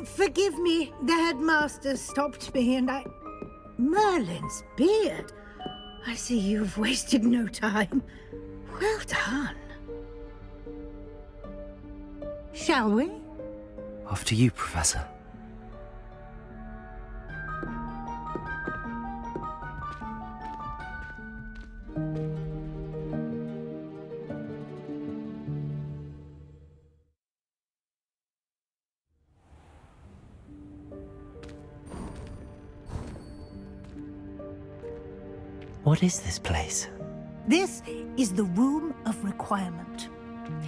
Forgive me, the headmaster stopped me and I... Merlin's beard. I see you've wasted no time. Well done. Shall we? After you, Professor. What is this place? This is the Room of Requirement.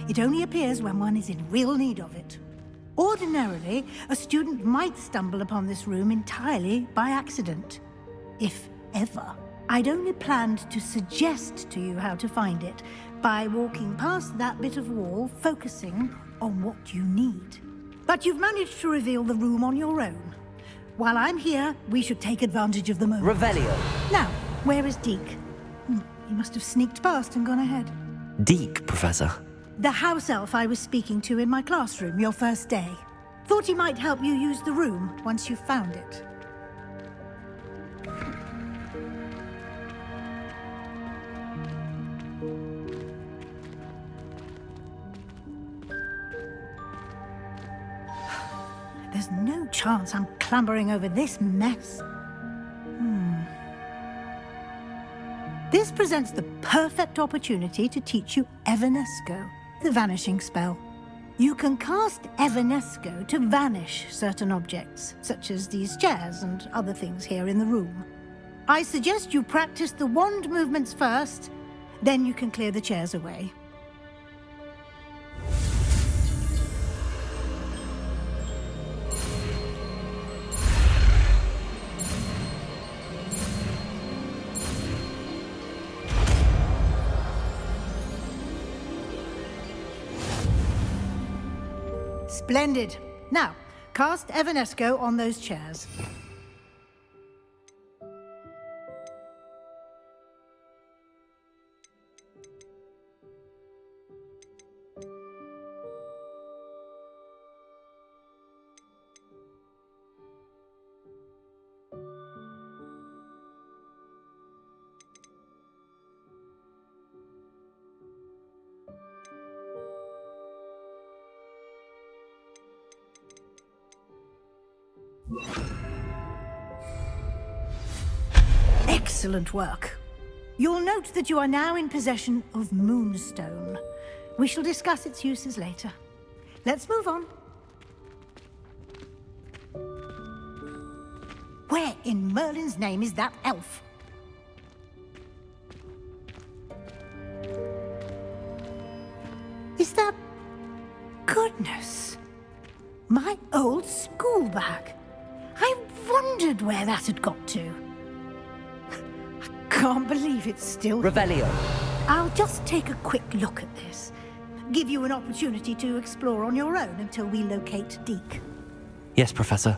It only appears when one is in real need of it. Ordinarily, a student might stumble upon this room entirely by accident, if ever. I'd only planned to suggest to you how to find it by walking past that bit of wall, focusing on what you need. But you've managed to reveal the room on your own. While I'm here, we should take advantage of the moment. Revelio. Now, where is Deke? He must have sneaked past and gone ahead. Deke, Professor. The house elf I was speaking to in my classroom your first day. Thought he might help you use the room once you found it. There's no chance I'm clambering over this mess. This presents the perfect opportunity to teach you Evanesco, the vanishing spell. You can cast Evanesco to vanish certain objects, such as these chairs and other things here in the room. I suggest you practice the wand movements first, then you can clear the chairs away. Splendid. Now, cast Evanesco on those chairs. Excellent work. You'll note that you are now in possession of Moonstone. We shall discuss its uses later. Let's move on. Where in Merlin's name is that elf? Is that... Goodness! My old school bag. I wondered where that had got to. Can't believe it's still... Revelio. I'll just take a quick look at this. Give you an opportunity to explore on your own until we locate Deke. Yes, Professor.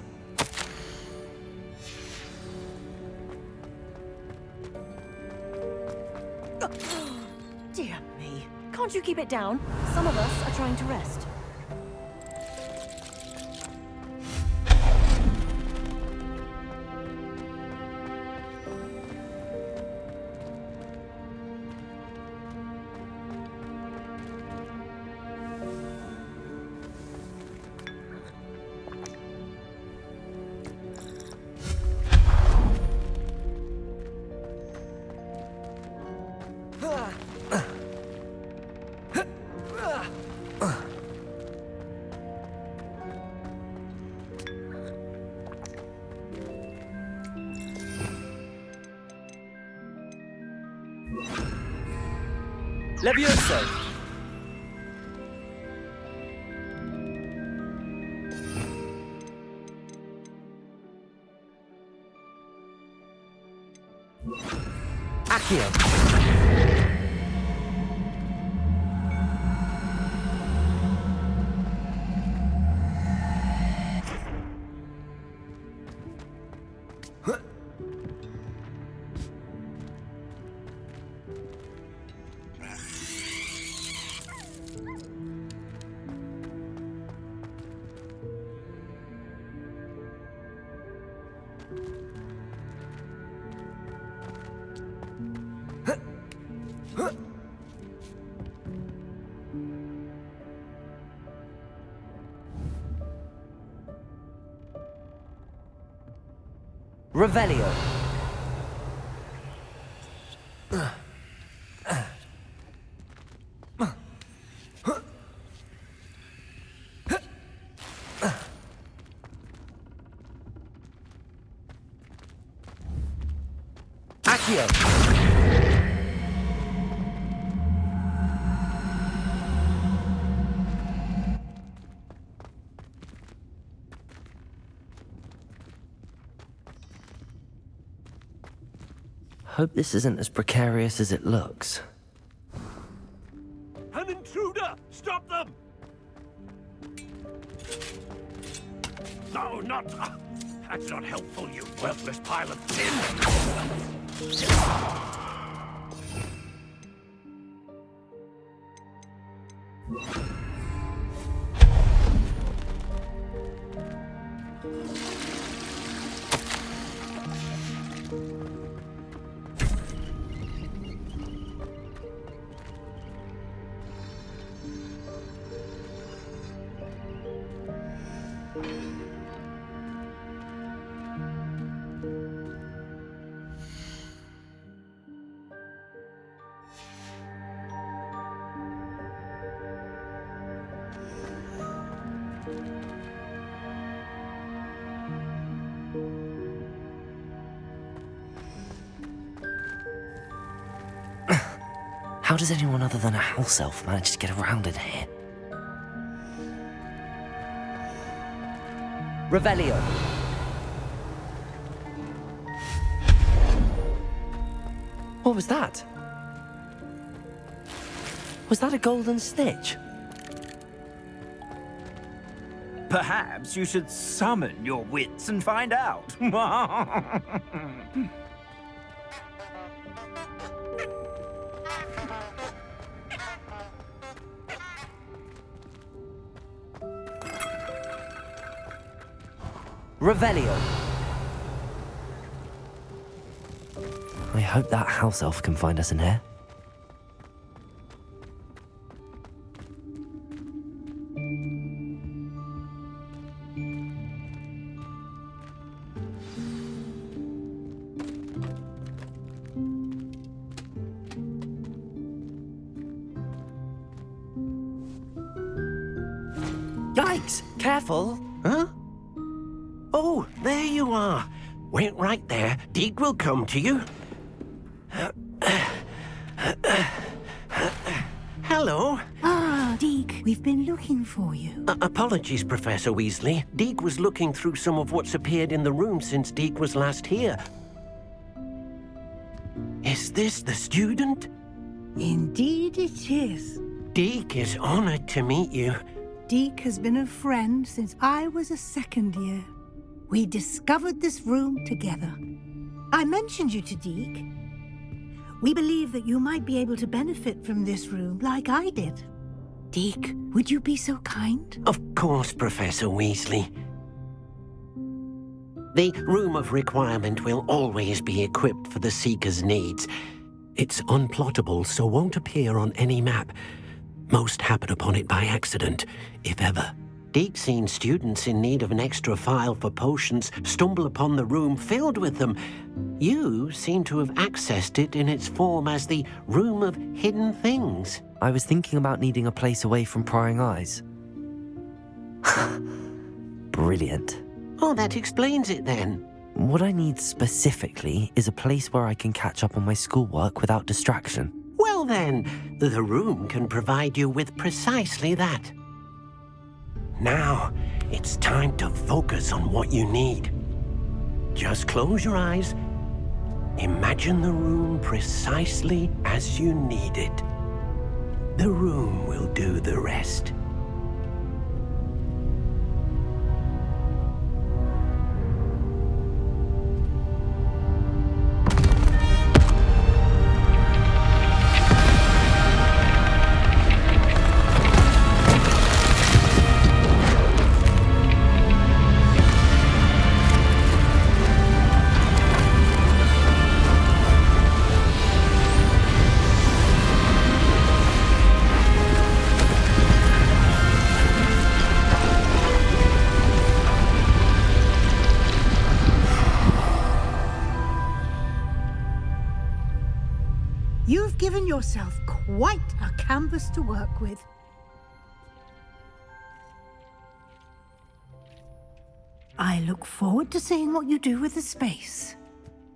Dear me. Can't you keep it down? Some of us are trying to rest. Levioso! Accio! Revelio. Accio. Hope this isn't as precarious as it looks. An intruder! Stop them! No, not... that's not helpful, you worthless pile of tin! How does anyone other than a house elf manage to get around in here? Revelio. What was that? Was that a golden snitch? Perhaps you should summon your wits and find out. Revelio. I hope that house elf can find us in here. Yikes! Careful! Huh? Oh, there you are. Wait right there. Deke will come to you. Hello. Ah, Deke, we've been looking for you. Apologies, Professor Weasley. Deke was looking through some of what's appeared in the room since Deke was last here. Is this the student? Indeed it is. Deke is honored to meet you. Deke has been a friend since I was a second year. We discovered this room together. I mentioned you to Deke. We believe that you might be able to benefit from this room like I did. Deke, would you be so kind? Of course, Professor Weasley. The Room of Requirement will always be equipped for the Seeker's needs. It's unplottable, so won't appear on any map. Most happen upon it by accident, if ever. Deke's seen students in need of an extra file for potions stumble upon the room filled with them. You seem to have accessed it in its form as the Room of Hidden Things. I was thinking about needing a place away from prying eyes. Brilliant. Oh, that explains it then. What I need specifically is a place where I can catch up on my schoolwork without distraction. Well then, the room can provide you with precisely that. Now, it's time to focus on what you need. Just close your eyes. Imagine the room precisely as you need it. The room will do the rest. yourself quite a canvas to work with. I look forward to seeing what you do with the space.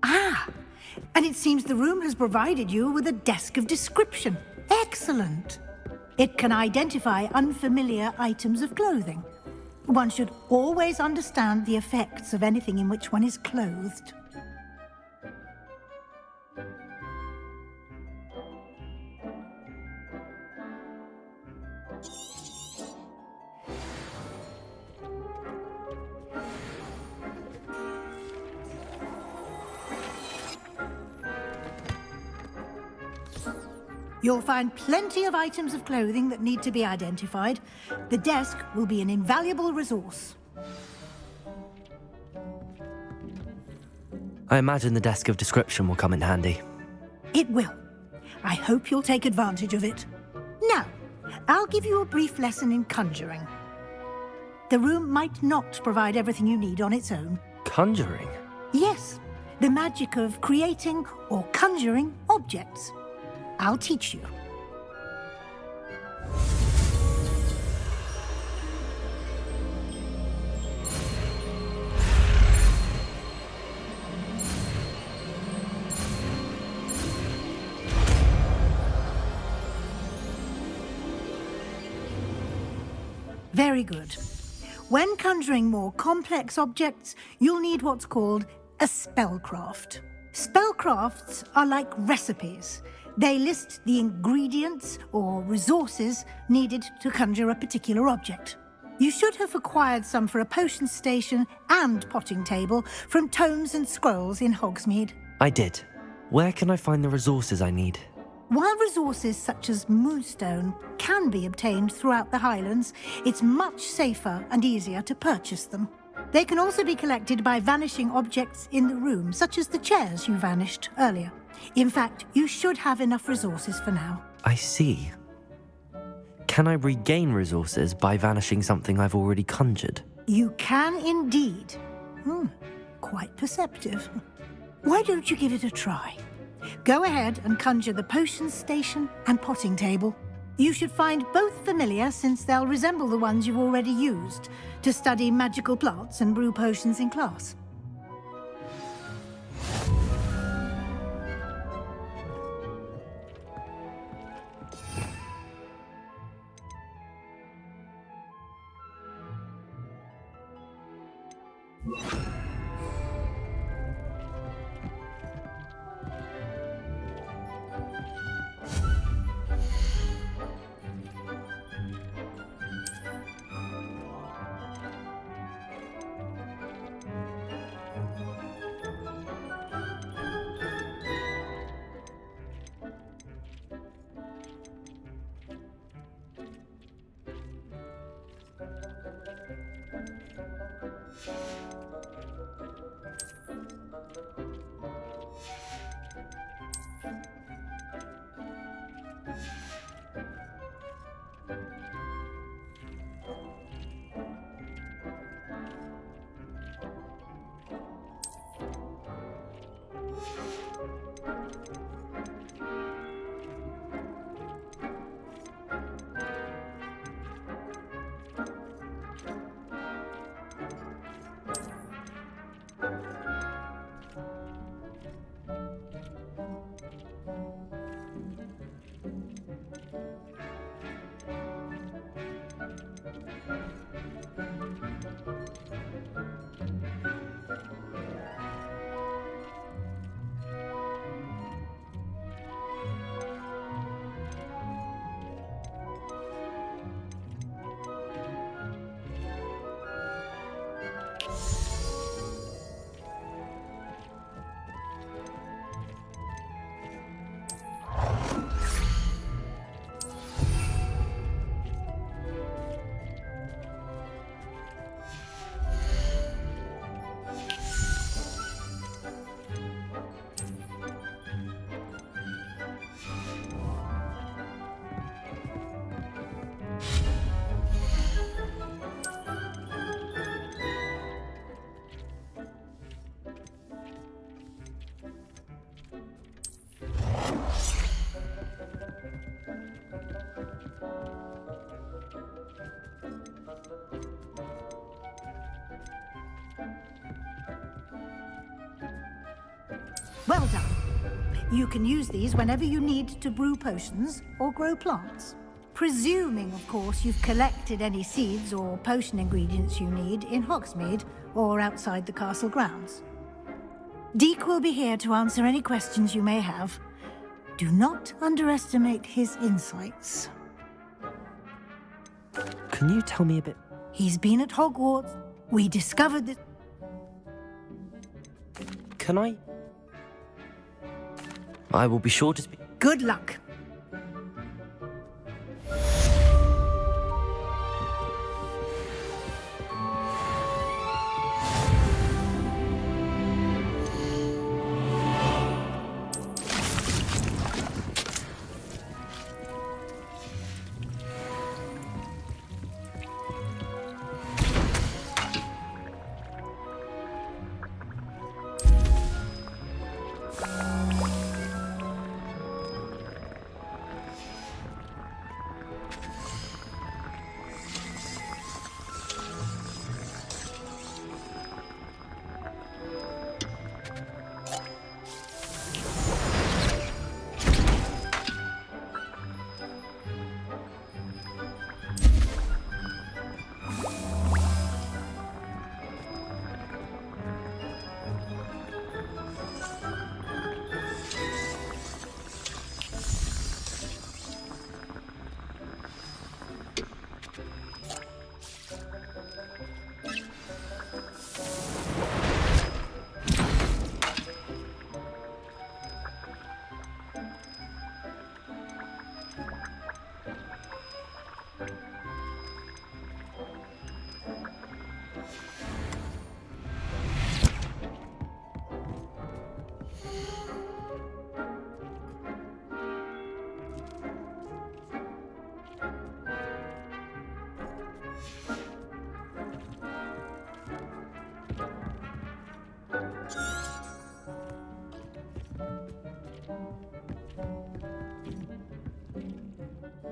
Ah, and it seems the room has provided you with a desk of description. Excellent. It can identify unfamiliar items of clothing. One should always understand the effects of anything in which one is clothed. You'll find plenty of items of clothing that need to be identified. The desk will be an invaluable resource. I imagine the desk of description will come in handy. It will. I hope you'll take advantage of it. Now, I'll give you a brief lesson in conjuring. The room might not provide everything you need on its own. Conjuring? Yes, the magic of creating or conjuring objects. I'll teach you. Very good. When conjuring more complex objects, you'll need what's called a spellcraft. Spellcrafts are like recipes. They list the ingredients or resources needed to conjure a particular object. You should have acquired some for a potion station and potting table from tomes and scrolls in Hogsmeade. I did. Where can I find the resources I need? While resources such as moonstone can be obtained throughout the Highlands, it's much safer and easier to purchase them. They can also be collected by vanishing objects in the room, such as the chairs you vanished earlier. In fact, you should have enough resources for now. I see. Can I regain resources by vanishing something I've already conjured? You can indeed. Quite perceptive. Why don't you give it a try? Go ahead and conjure the potion station and potting table. You should find both familiar, since they'll resemble the ones you've already used to study magical plants and brew potions in class. Well done. You can use these whenever you need to brew potions or grow plants. Presuming, of course, you've collected any seeds or potion ingredients you need in Hogsmeade or outside the castle grounds. Deke will be here to answer any questions you may have. Do not underestimate his insights. Can you tell me a bit? He's been at Hogwarts. We discovered that... Can I? I will be sure to speak. Good luck.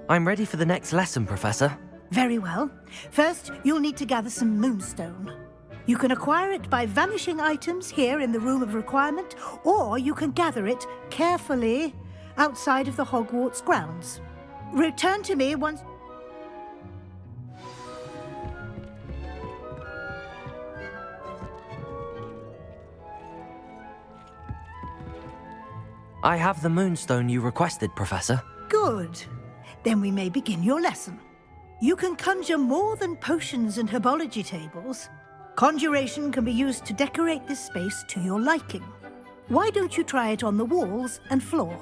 I'm ready for the next lesson, Professor. Very well. First, you'll need to gather some moonstone. You can acquire it by vanishing items here in the Room of Requirement, or you can gather it carefully outside of the Hogwarts grounds. Return to me once... I have the moonstone you requested, Professor. Good. Then we may begin your lesson. You can conjure more than potions and herbology tables. Conjuration can be used to decorate this space to your liking. Why don't you try it on the walls and floor?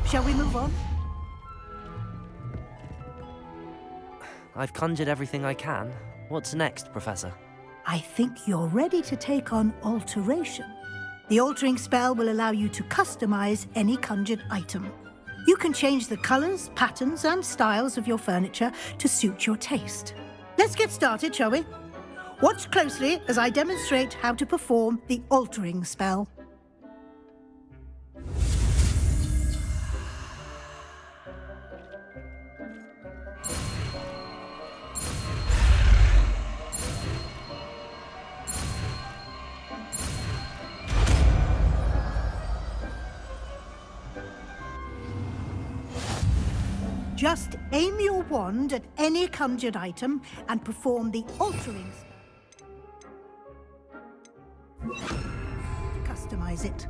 Shall we move on? I've conjured everything I can. What's next, Professor? I think you're ready to take on alteration. The altering spell will allow you to customize any conjured item. You can change the colors, patterns, and styles of your furniture to suit your taste. Let's get started, shall we? Watch closely as I demonstrate how to perform the altering spell. Just aim your wand at any conjured item and perform the altering spell. To customize it.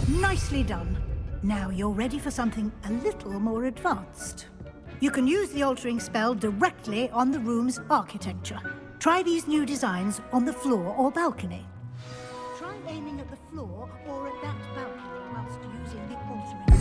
Nicely done. Now you're ready for something a little more advanced. You can use the altering spell directly on the room's architecture. Try these new designs on the floor or balcony. Try aiming at the floor or at that balcony whilst using the altering spell.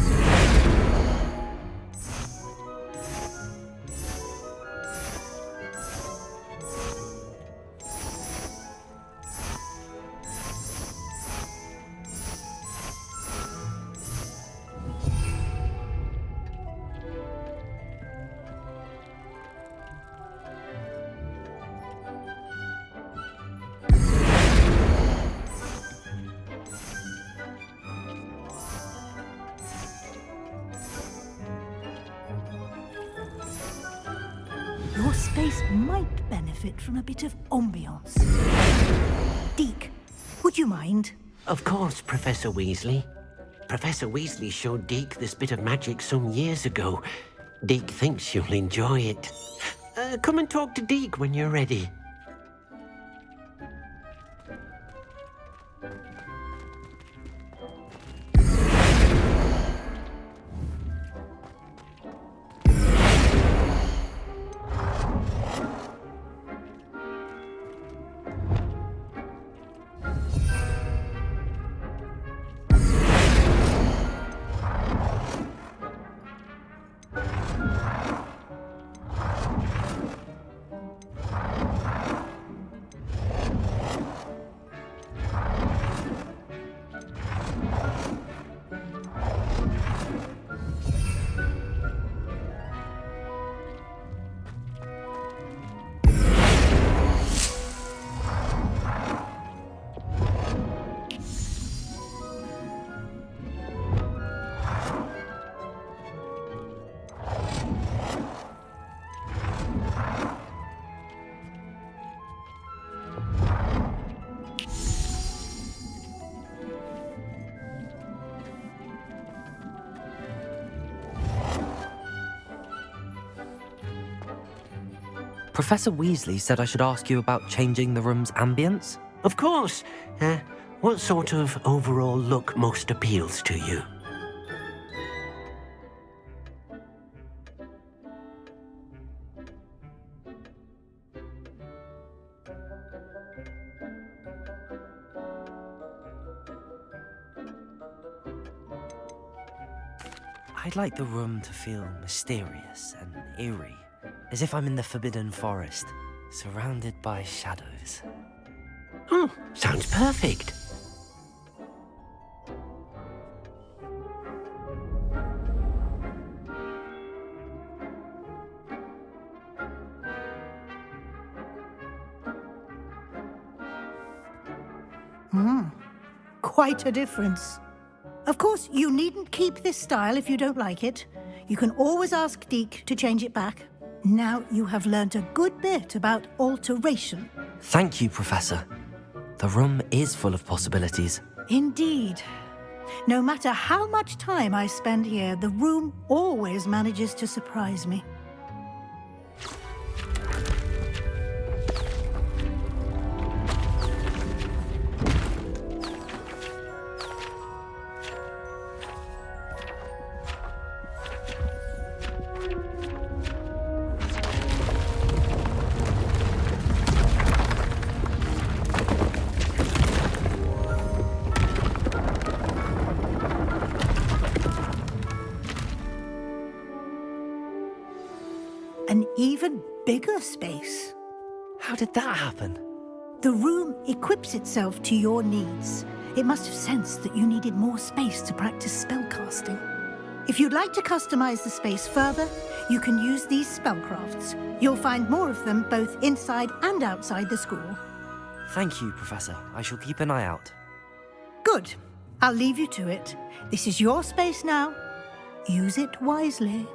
Your space might benefit from a bit of ambiance. Deke, would you mind? Of course, Professor Weasley. Professor Weasley showed Deke this bit of magic some years ago. Deke thinks you'll enjoy it. Come and talk to Deke when you're ready. Professor Weasley said I should ask you about changing the room's ambience. Of course. What sort of overall look most appeals to you? I'd like the room to feel mysterious and eerie, as if I'm in the Forbidden Forest, surrounded by shadows. Oh, sounds perfect. Quite a difference. Of course, you needn't keep this style if you don't like it. You can always ask Deke to change it back. Now you have learnt a good bit about alteration. Thank you, Professor. The room is full of possibilities. Indeed. No matter how much time I spend here, the room always manages to surprise me. An even bigger space. How did that happen? The room equips itself to your needs. It must have sensed that you needed more space to practice spellcasting. If you'd like to customize the space further, you can use these spellcrafts. You'll find more of them both inside and outside the school. Thank you, Professor. I shall keep an eye out. Good. I'll leave you to it. This is your space now. Use it wisely.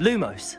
Lumos.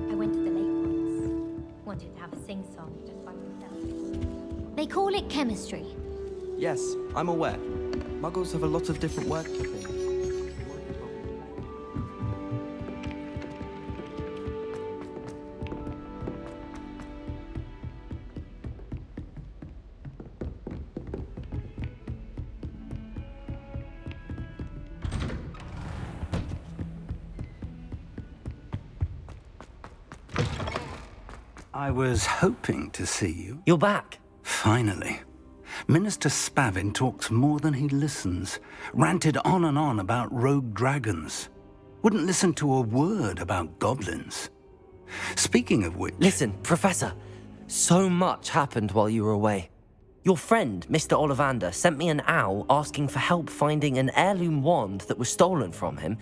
I went to the lake once. Wanted to have a sing-song just by myself. They call it chemistry. Yes, I'm aware. Muggles have a lot of different wordkeeping. I was hoping to see you. You're back. Finally. Minister Spavin talks more than he listens. Ranted on and on about rogue dragons. Wouldn't listen to a word about goblins. Speaking of which... Listen, Professor. So much happened while you were away. Your friend, Mr. Ollivander, sent me an owl asking for help finding an heirloom wand that was stolen from him.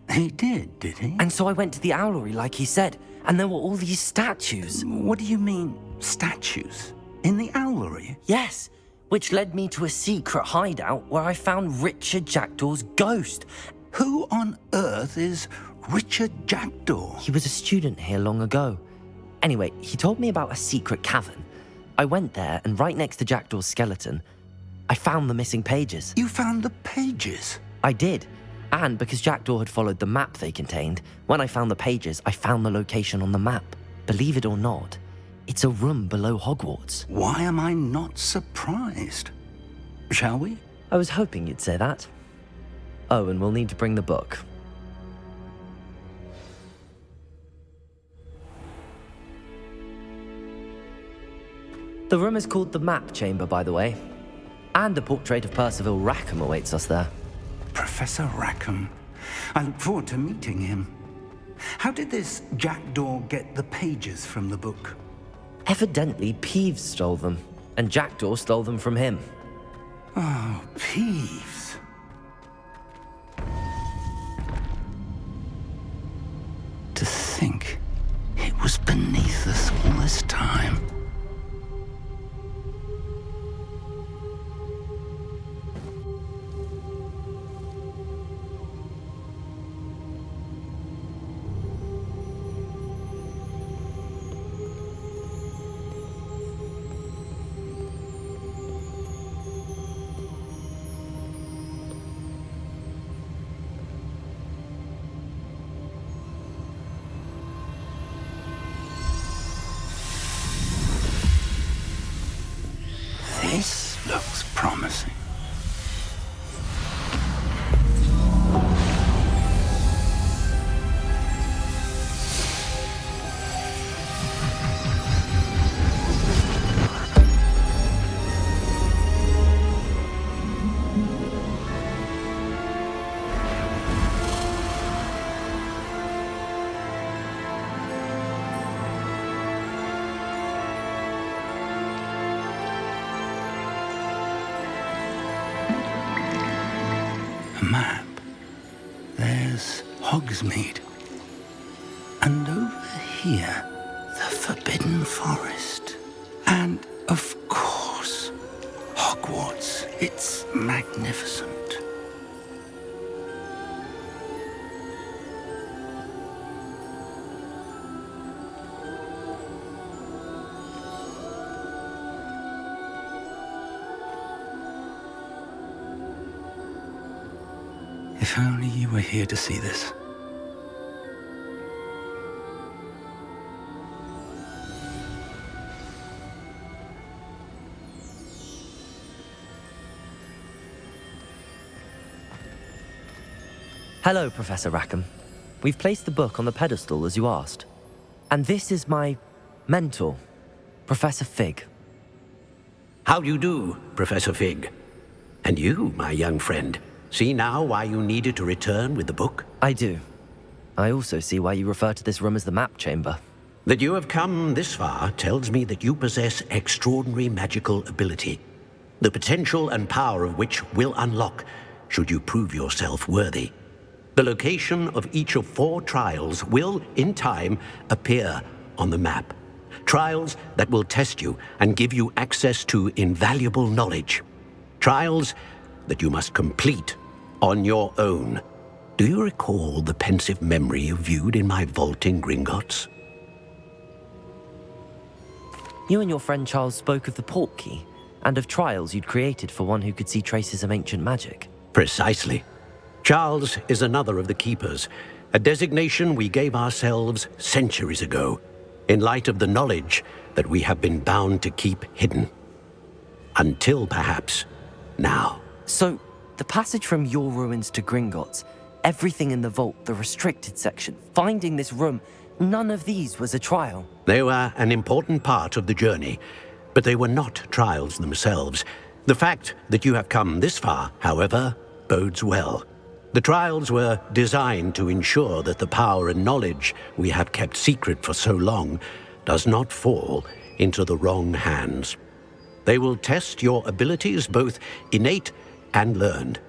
He did he? And so I went to the owlery like he said, and there were all these statues. What do you mean, statues? In the owlery? Yes, which led me to a secret hideout where I found Richard Jackdaw's ghost. Who on earth is Richard Jackdaw? He was a student here long ago. Anyway, he told me about a secret cavern. I went there, and right next to Jackdaw's skeleton, I found the missing pages. You found the pages? I did. And because Jackdaw had followed the map they contained, when I found the pages, I found the location on the map. Believe it or not, it's a room below Hogwarts. Why am I not surprised? Shall we? I was hoping you'd say that. Oh, and we'll need to bring the book. The room is called the Map Chamber, by the way. And a portrait of Percival Rackham awaits us there. Professor Rackham. I look forward to meeting him. How did this jackdaw get the pages from the book? Evidently, Peeves stole them, and Jackdaw stole them from him. Oh, Peeves. To think it was beneath us all this time. This looks promising. A map. There's Hogsmeade. And over here, the Forbidden Forest. And, of course, Hogwarts. It's magnificent. If only you were here to see this. Hello, Professor Rackham. We've placed the book on the pedestal as you asked. And this is my mentor, Professor Fig. How do you do, Professor Fig? And you, my young friend, see now why you needed to return with the book? I do. I also see why you refer to this room as the map chamber. That you have come this far tells me that you possess extraordinary magical ability, the potential and power of which will unlock should you prove yourself worthy. The location of each of 4 trials will, in time, appear on the map. Trials that will test you and give you access to invaluable knowledge. Trials that you must complete on your own. Do you recall the pensive memory you viewed in my vault in Gringotts? You and your friend Charles spoke of the portkey and of trials you'd created for one who could see traces of ancient magic. Precisely. Charles is another of the Keepers, a designation we gave ourselves centuries ago, in light of the knowledge that we have been bound to keep hidden. Until, perhaps, now. So, the passage from your ruins to Gringotts, everything in the vault, the restricted section, finding this room, none of these was a trial. They were an important part of the journey, but they were not trials themselves. The fact that you have come this far, however, bodes well. The trials were designed to ensure that the power and knowledge we have kept secret for so long does not fall into the wrong hands. They will test your abilities, both innate and learned.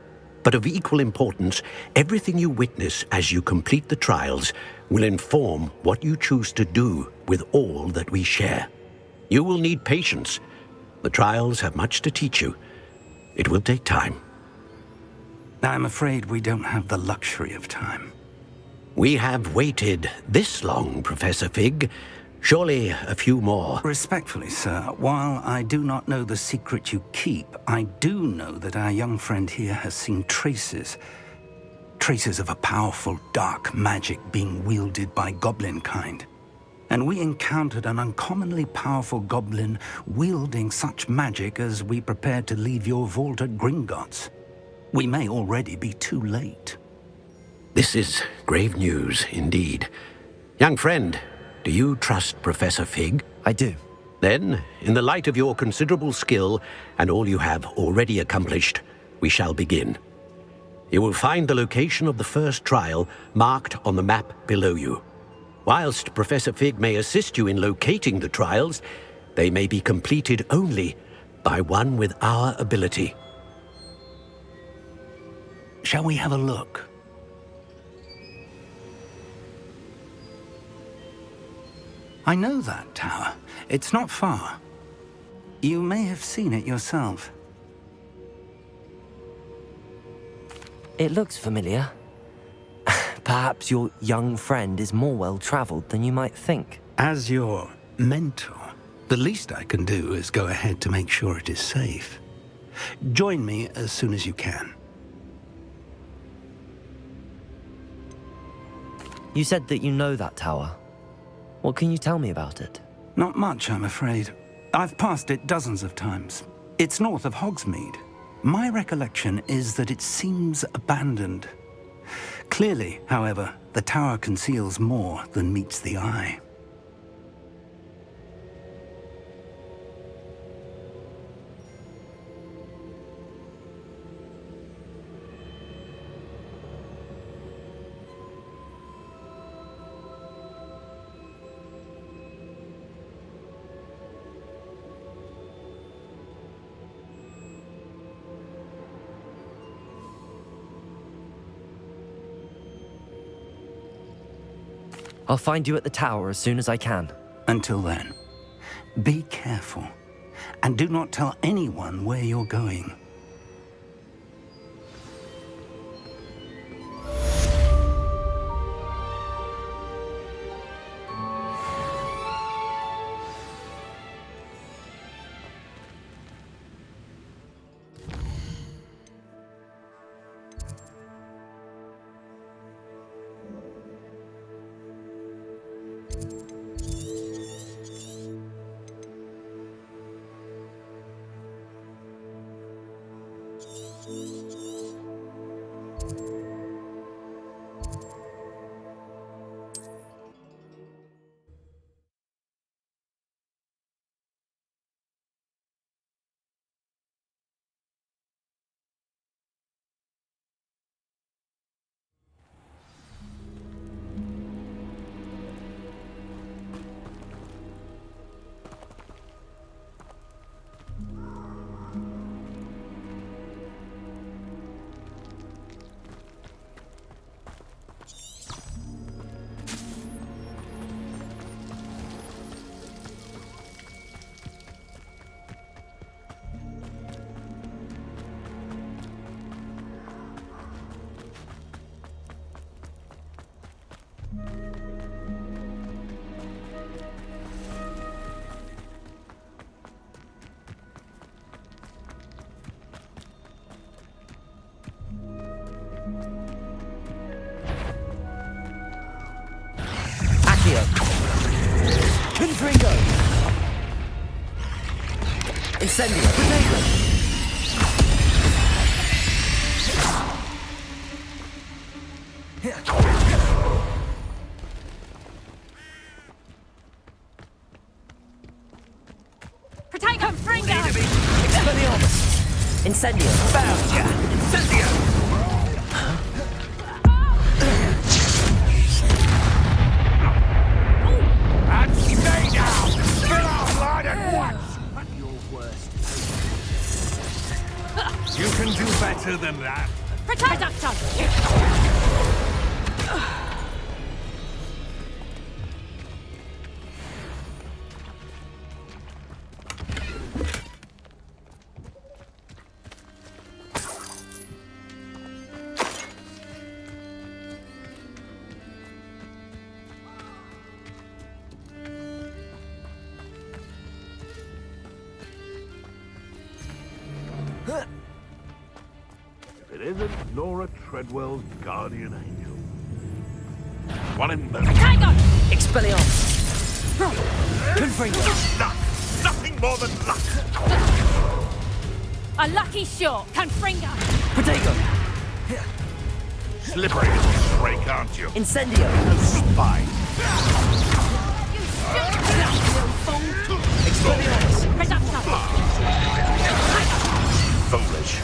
But of equal importance, everything you witness as you complete the trials will inform what you choose to do with all that we share. You will need patience. The trials have much to teach you. It will take time. I'm afraid we don't have the luxury of time. We have waited this long, Professor Fig. Surely a few more. Respectfully, sir, while I do not know the secret you keep, I do know that our young friend here has seen traces of a powerful dark magic being wielded by goblin kind. And we encountered an uncommonly powerful goblin wielding such magic as we prepared to leave your vault at Gringotts. We may already be too late. This is grave news indeed. Young friend, do you trust Professor Fig? I do. Then, in the light of your considerable skill and all you have already accomplished, we shall begin. You will find the location of the first trial marked on the map below you. Whilst Professor Fig may assist you in locating the trials, they may be completed only by one with our ability. Shall we have a look? I know that tower. It's not far. You may have seen it yourself. It looks familiar. Perhaps your young friend is more well-traveled than you might think. As your mentor, the least I can do is go ahead to make sure it is safe. Join me as soon as you can. You said that you know that tower. What can you tell me about it? Not much, I'm afraid. I've passed it dozens of times. It's north of Hogsmeade. My recollection is that it seems abandoned. Clearly, however, the tower conceals more than meets the eye. I'll find you at the tower as soon as I can. Until then, be careful, and do not tell anyone where you're going. Confringo! Incendio! Potato! Protect Confringo! Expelliarmus! Incendio! Found ya! Incendio! Stay down! Spill our blood at once! At your worst. You can do better than that. Protect Doctor! It isn't Nora Treadwell's guardian angel. One in the... Tiger! Expelliarmus! Confringo! Luck! Nothing more than luck! A lucky shot! Confringo! Potato! Slippery little snake, aren't you? Incendio! Spy. You should be, you fool! Foolish.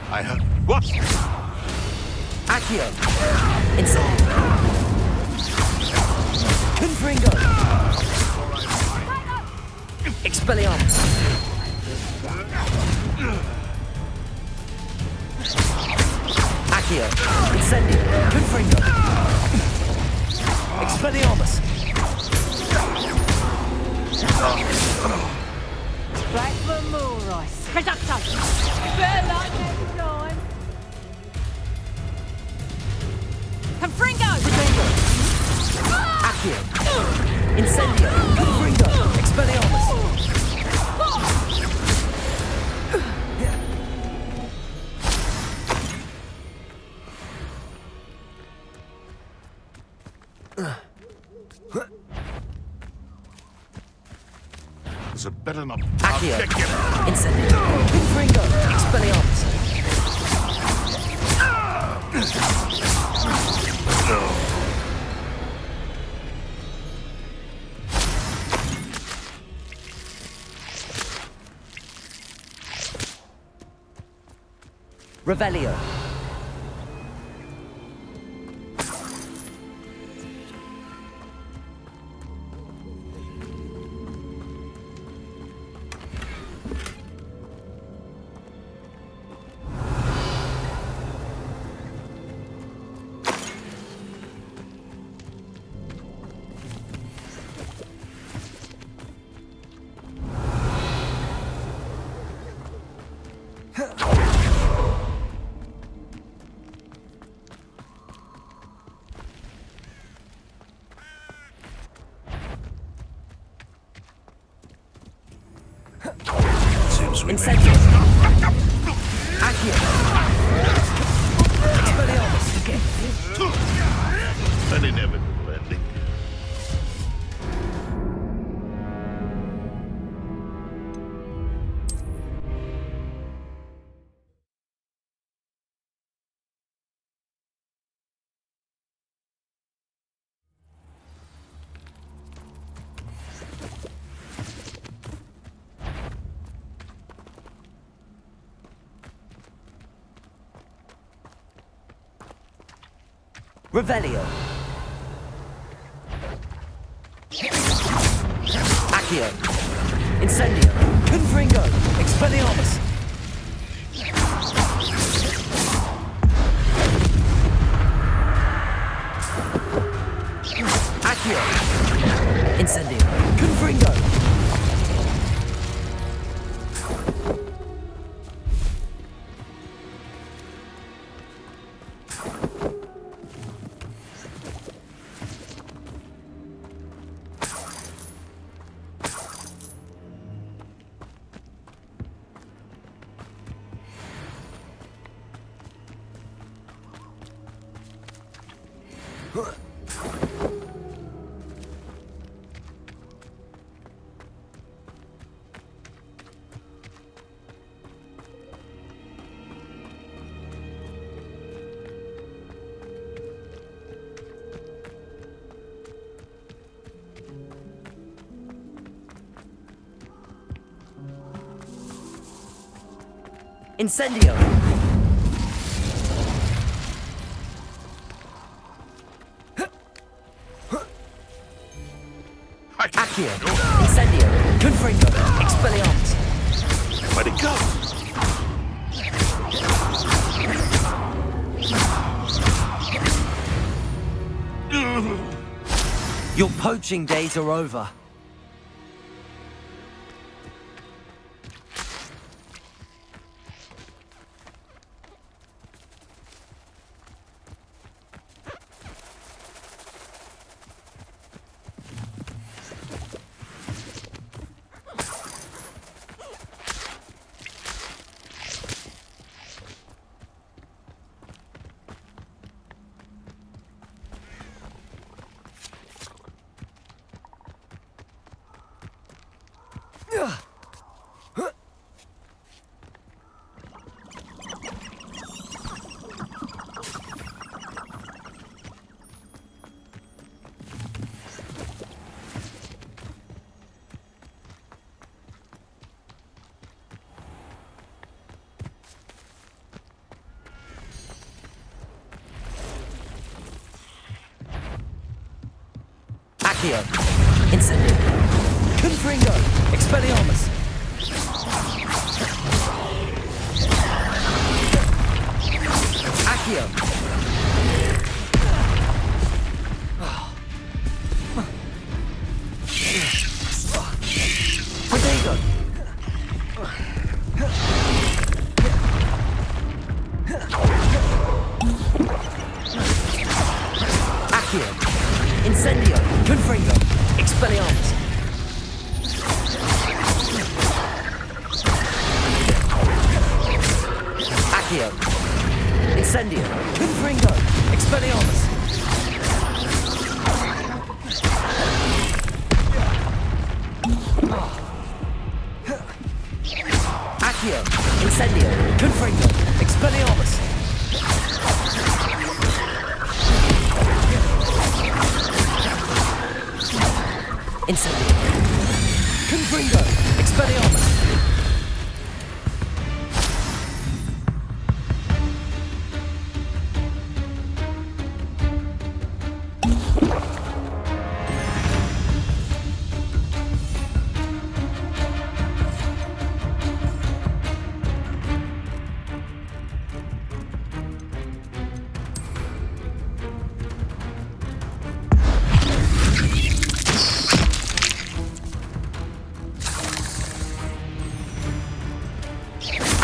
I heard. What? Accio! Inside! Confringo! Expelliarmus! Accio! Incendio! Confringo! Expelliarmus! Back for more rice. Reducto! Better luck next time. Confringo! Accio! Incendio! Confringo! Expelliarmus! Is it better not? Accio! Incendio! Confringo! Expelliarmus! Revelio. Incendio! Accio! Expelliarmus! An inevitable ending. Revelio. Accio. Incendio. Confringo. Expelliarmus. Accio. Incendio. Confringo. Incendio! Accio! Incendio! Confringo! Expelliarmus! Where'd it go? Your poaching days are over. Accio. Incendio. Confringo. Expelliarmus. Accio. Protego. Accio. Incendio. Confringo. Expelliarmus. Accio. Incendio. Confringo. Expelliarmus. Accio. Incendio. Confringo. Expelliarmus. Incendio. Confringo. Expelliarmus.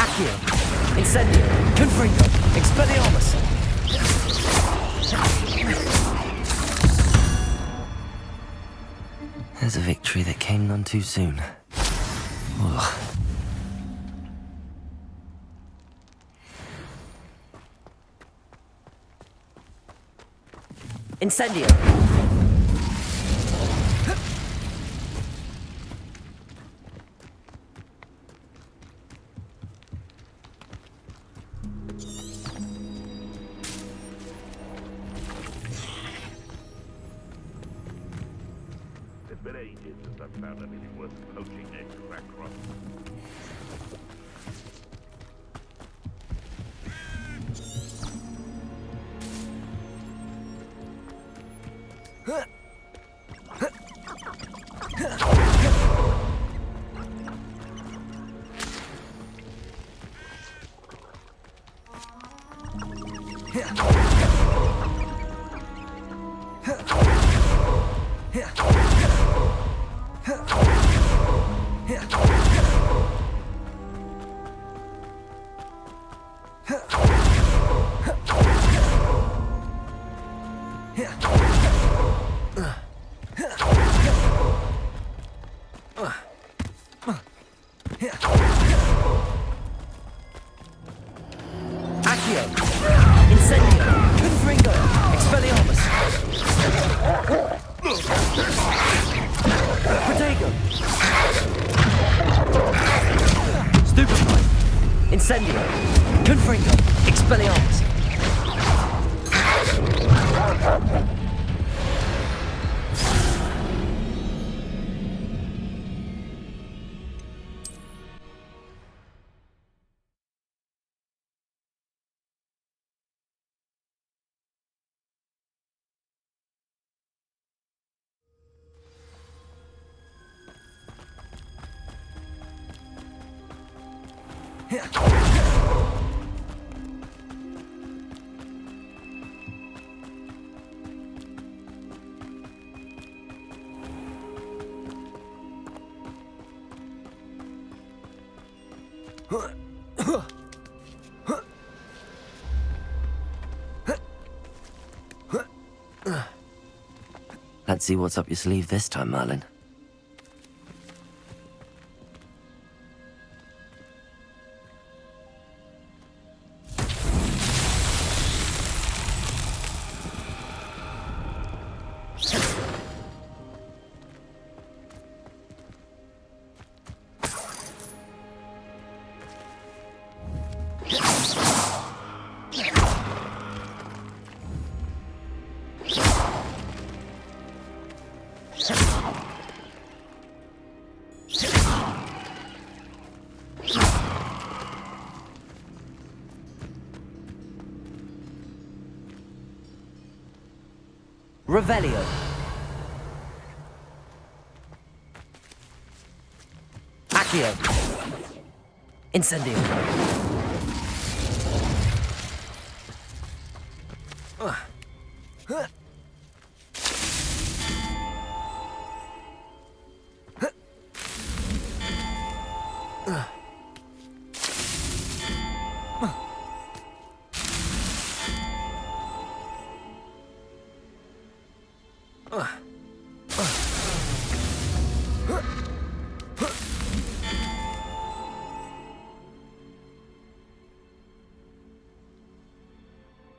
Accio. Incendio. Confringo. Expelliarmus. There's a victory that came none too soon. Ugh. Incendio. It's been ages since I've found anything worth poaching eggs crack from. Accio. Incendio. Confringo. Expelliarmus. Protego. Stupefy. Incendio. Confringo. Expelliarmus. Let's see what's up your sleeve this time, Merlin. Revelio. Accio. Incendio.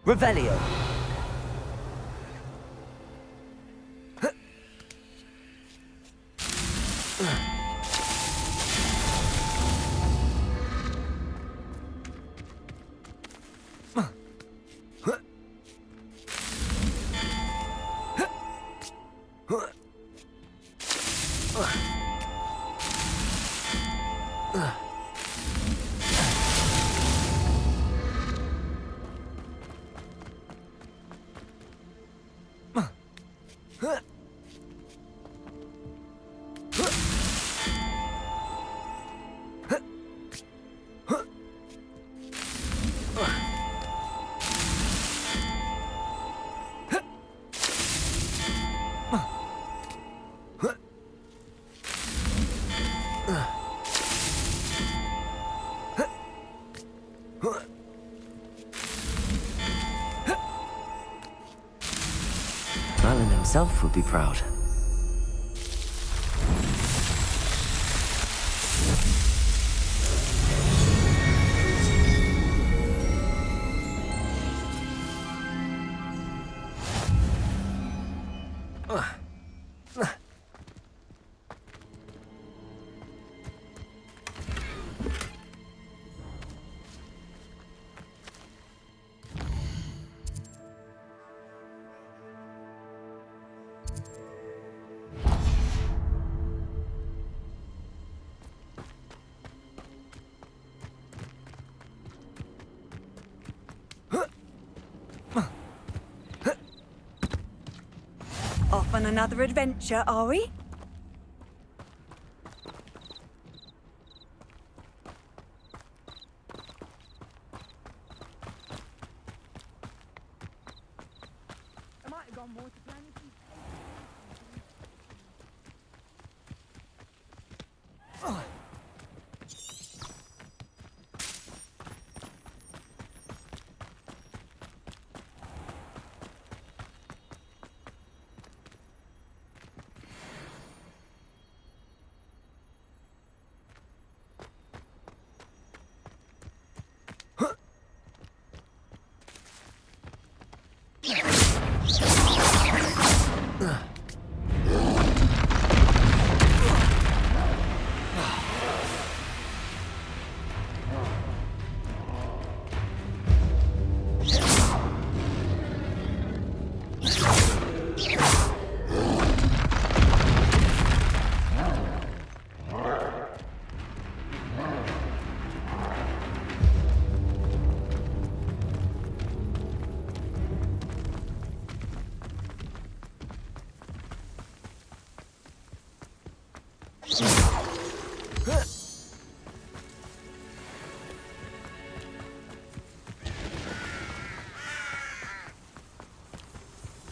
Revelio. Merlin himself would be proud. Off on another adventure, are we?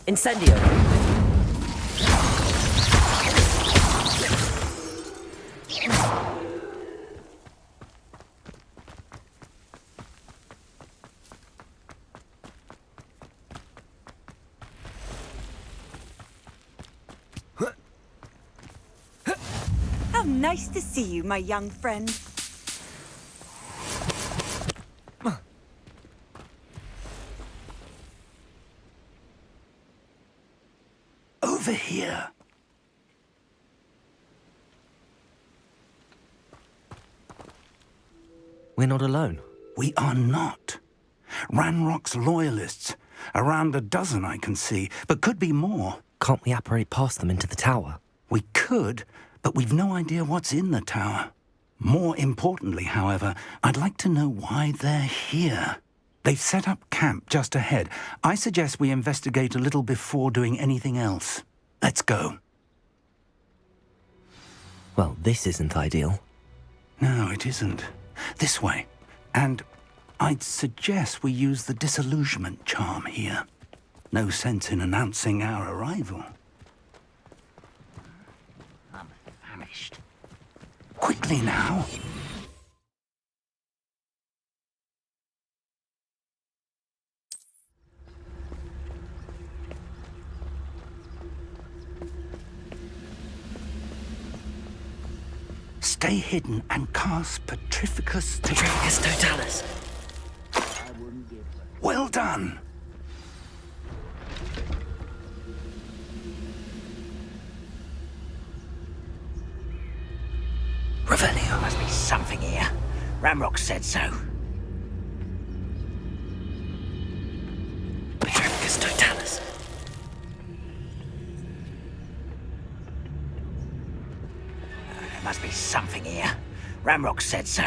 Incendio. How nice to see you, my young friend. Over here. We're not alone. We are not. Ranrock's loyalists. Around a dozen I can see, but could be more. Can't we apparate past them into the tower? We could, but we've no idea what's in the tower. More importantly, however, I'd like to know why they're here. They've set up camp just ahead. I suggest we investigate a little before doing anything else. Let's go. Well, this isn't ideal. No, it isn't. This way. And I'd suggest we use the disillusionment charm here. No sense in announcing our arrival. I'm famished. Quickly now. Stay hidden and cast Petrificus Totalis. Well done. Revelio. Must be something here. Ramrock said so. Petrificus Totalis. There must be something here. Ramrock said so.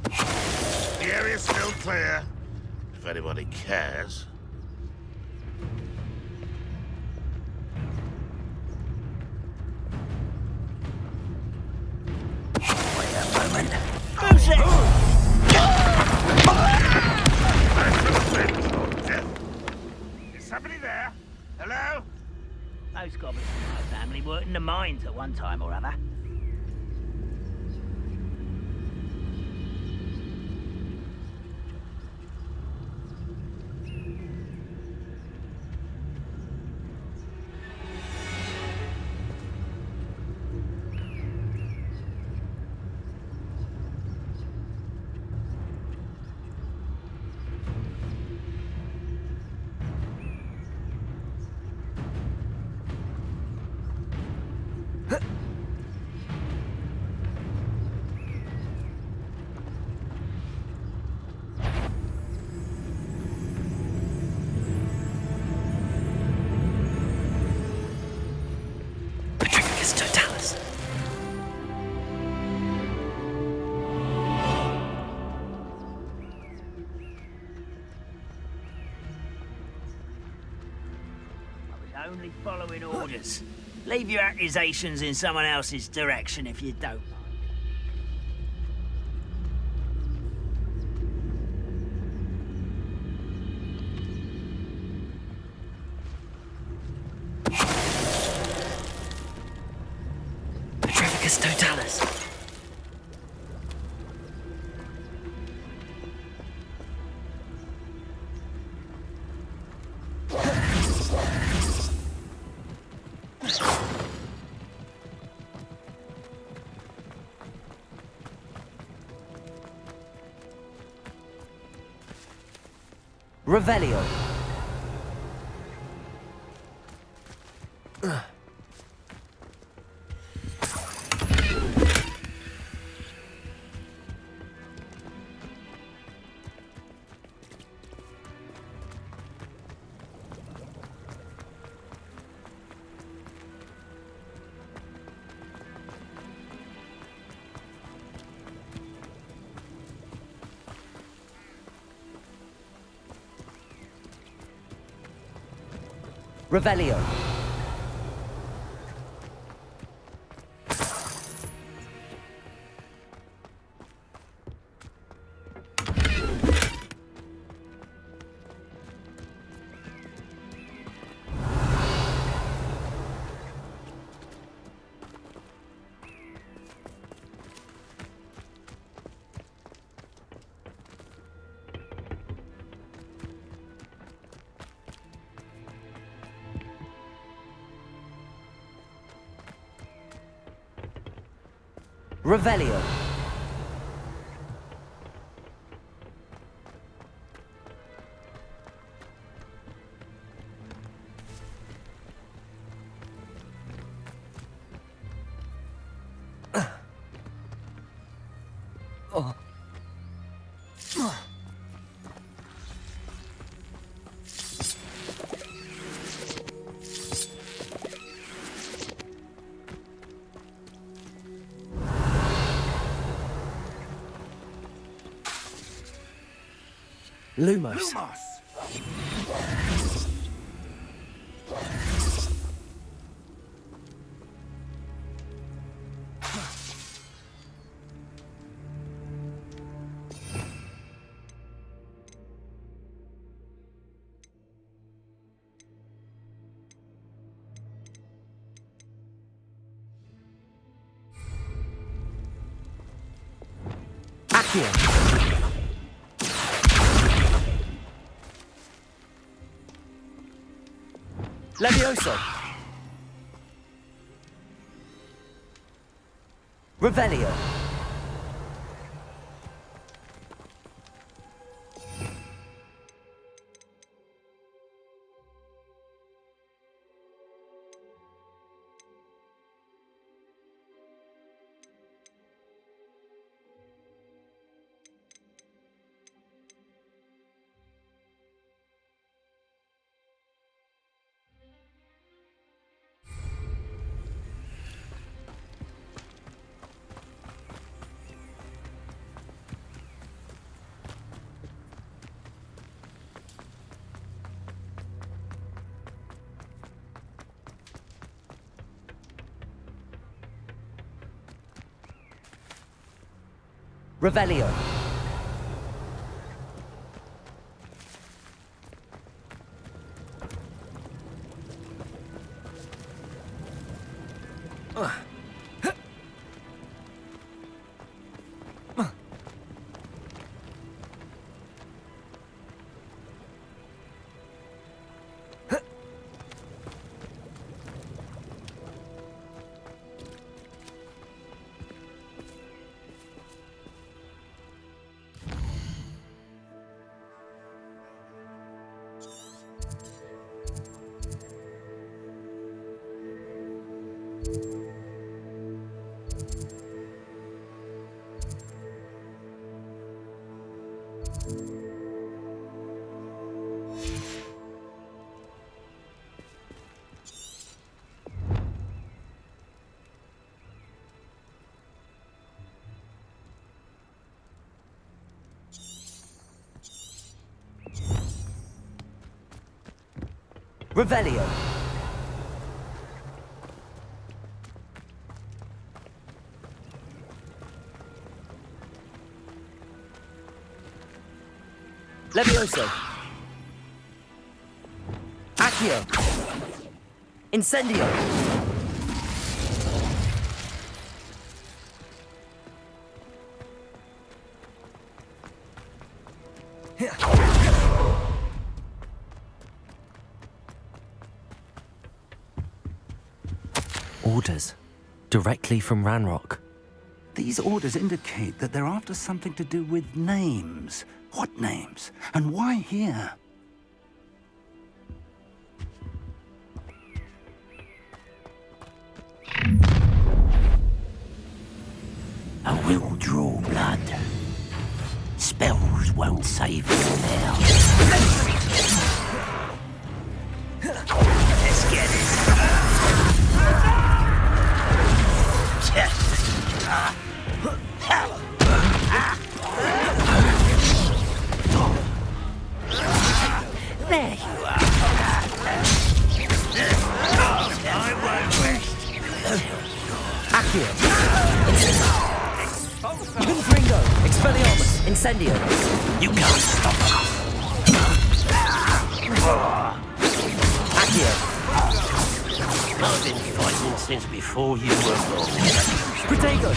The area's still clear, if anybody cares. Wait a moment. Who's it? Is somebody there? Hello? Those goblins in my family worked in the mines at one time or other. Petrificus Totalis. I was only following orders. Leave your accusations in someone else's direction if you don't. Petrificus Totalis. Revelio. Revelio. Revelio. Lumos. Accio. Levioso. Revelio. Revelio. Revelio. Levioso. Accio. Incendio. Orders. Directly from Ranrock. These orders indicate that they're after something to do with names. What names? And why here? I will draw blood. Spells won't save you now. Let's get it. There you are. I won't rest. Accio. Confringo. Expelliarmus. Incendio. You can't stop us. Accio. I've been fighting since before you were born. Protego.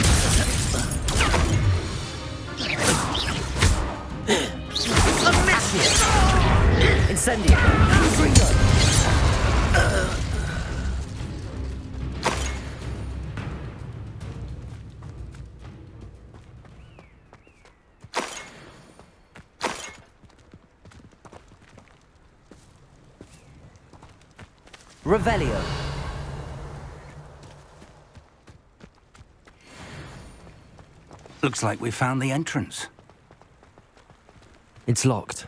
Accio. Incendio. Confringo. Revelio. Looks like we found the entrance. It's locked.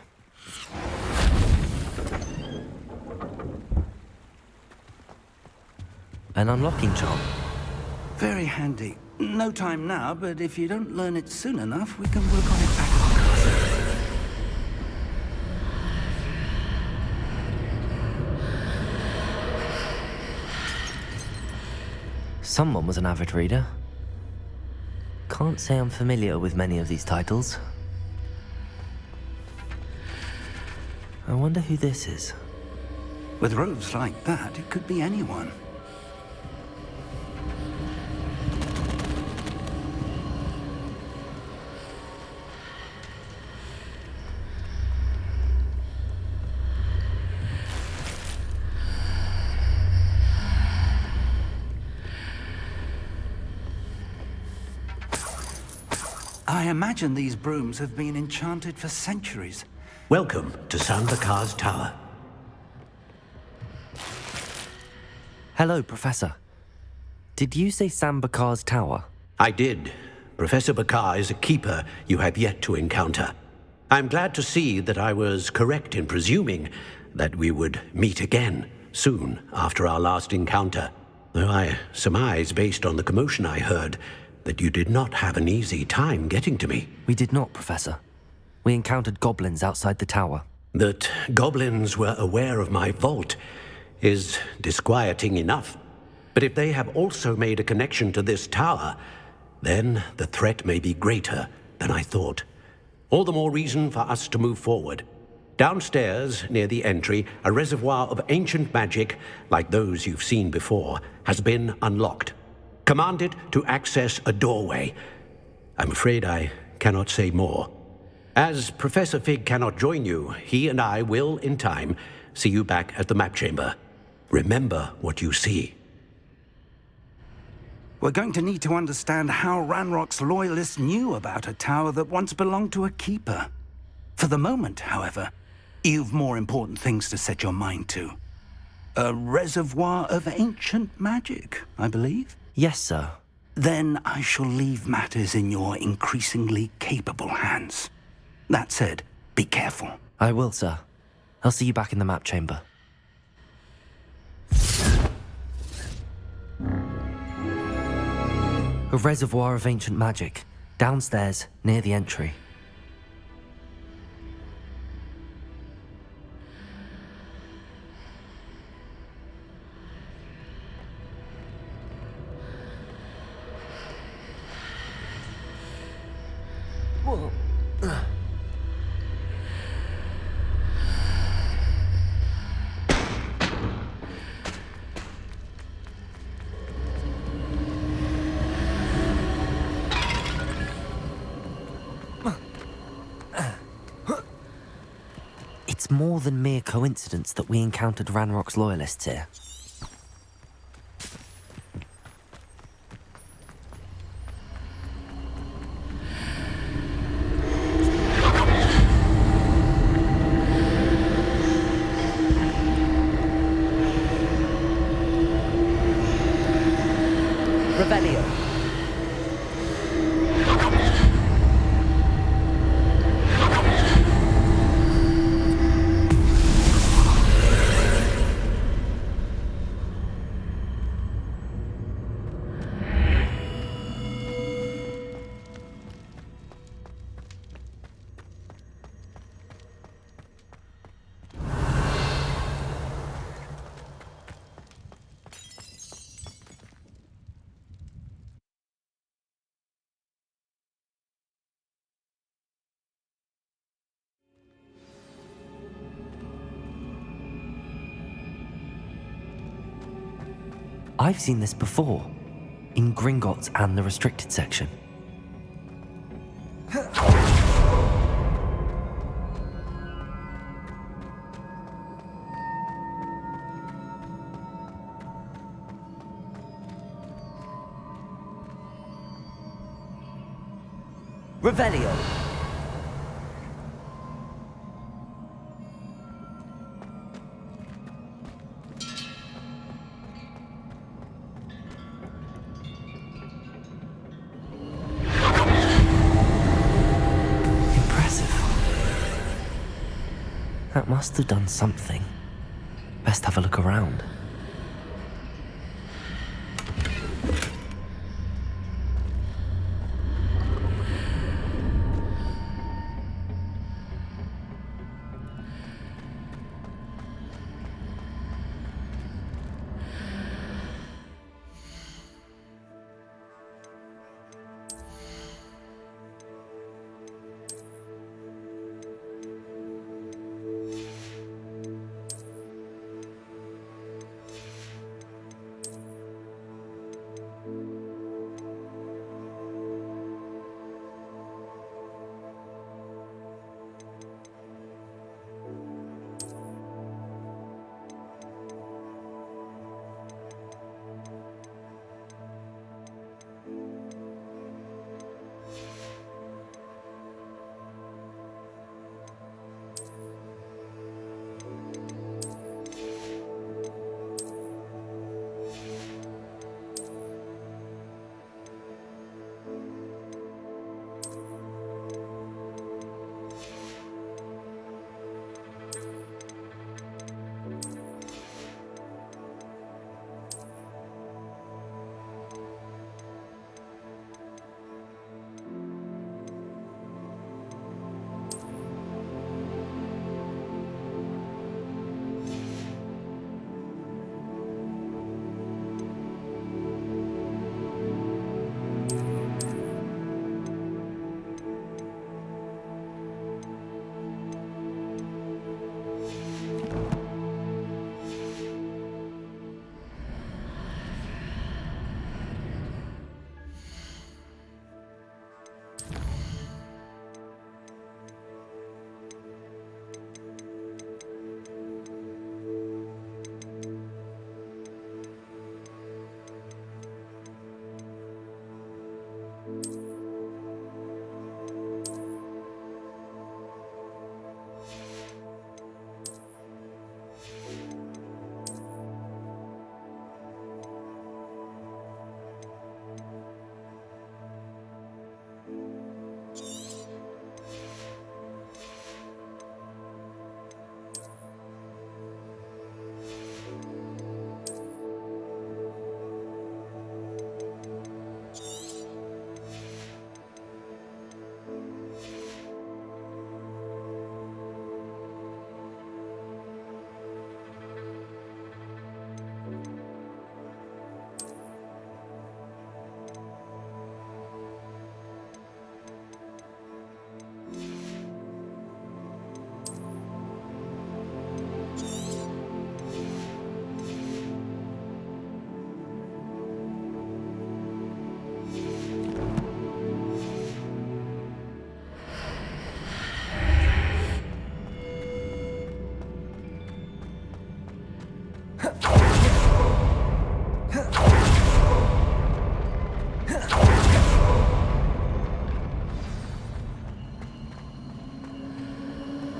An unlocking charm. Very handy. No time now, but if you don't learn it soon enough, we can work on it back. Someone was an avid reader. Can't say I'm familiar with many of these titles. I wonder who this is. With robes like that, it could be anyone. I imagine these brooms have been enchanted for centuries. Welcome to Sambakar's Tower. Hello, Professor. Did you say Sambakar's Tower? I did. Professor Bakar is a keeper you have yet to encounter. I'm glad to see that I was correct in presuming that we would meet again soon after our last encounter, though I surmise, based on the commotion I heard, that you did not have an easy time getting to me. We did not, Professor. We encountered goblins outside the tower. That goblins were aware of my vault is disquieting enough. But if they have also made a connection to this tower, then the threat may be greater than I thought. All the more reason for us to move forward. Downstairs, near the entry, a reservoir of ancient magic, like those you've seen before, has been unlocked. Command it to access a doorway. I'm afraid I cannot say more. As Professor Fig cannot join you, he and I will, in time, see you back at the map chamber. Remember what you see. We're going to need to understand how Ranrock's loyalists knew about a tower that once belonged to a keeper. For the moment, however, you've more important things to set your mind to. A reservoir of ancient magic, I believe? Yes, sir. Then I shall leave matters in your increasingly capable hands. That said, be careful. I will, sir. I'll see you back in the map chamber. A reservoir of ancient magic, downstairs, near the entry. Whoa. It's more than mere coincidence that we encountered Ranrock's loyalists here. Revelio. I've seen this before, in Gringotts and the restricted section. Revelio. That must have done something. Best have a look around.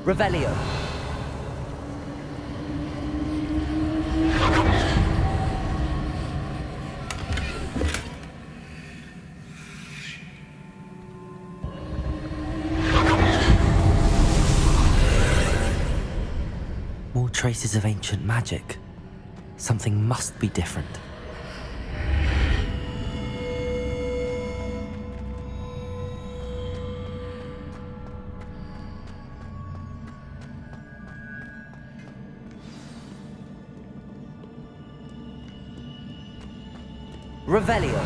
Revelio. More traces of ancient magic. Something must be different. Revelio.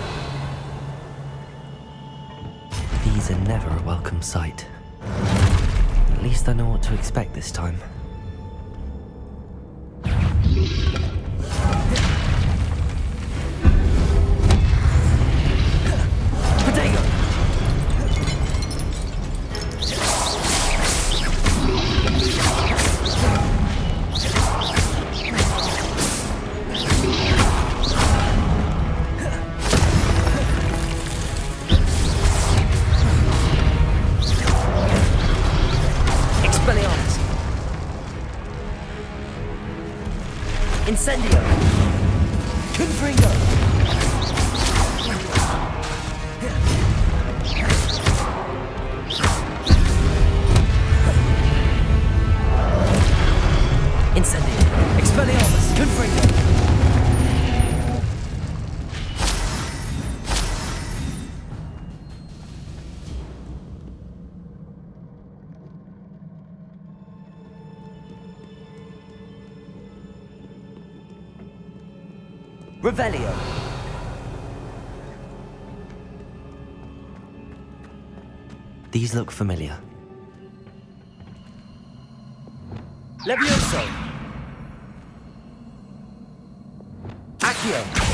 These are never a welcome sight. At least I know what to expect this time. Incendio! Confringo! Incendio! Expelliarmus! Confringo! Revelio. These look familiar. Levioso. Accio.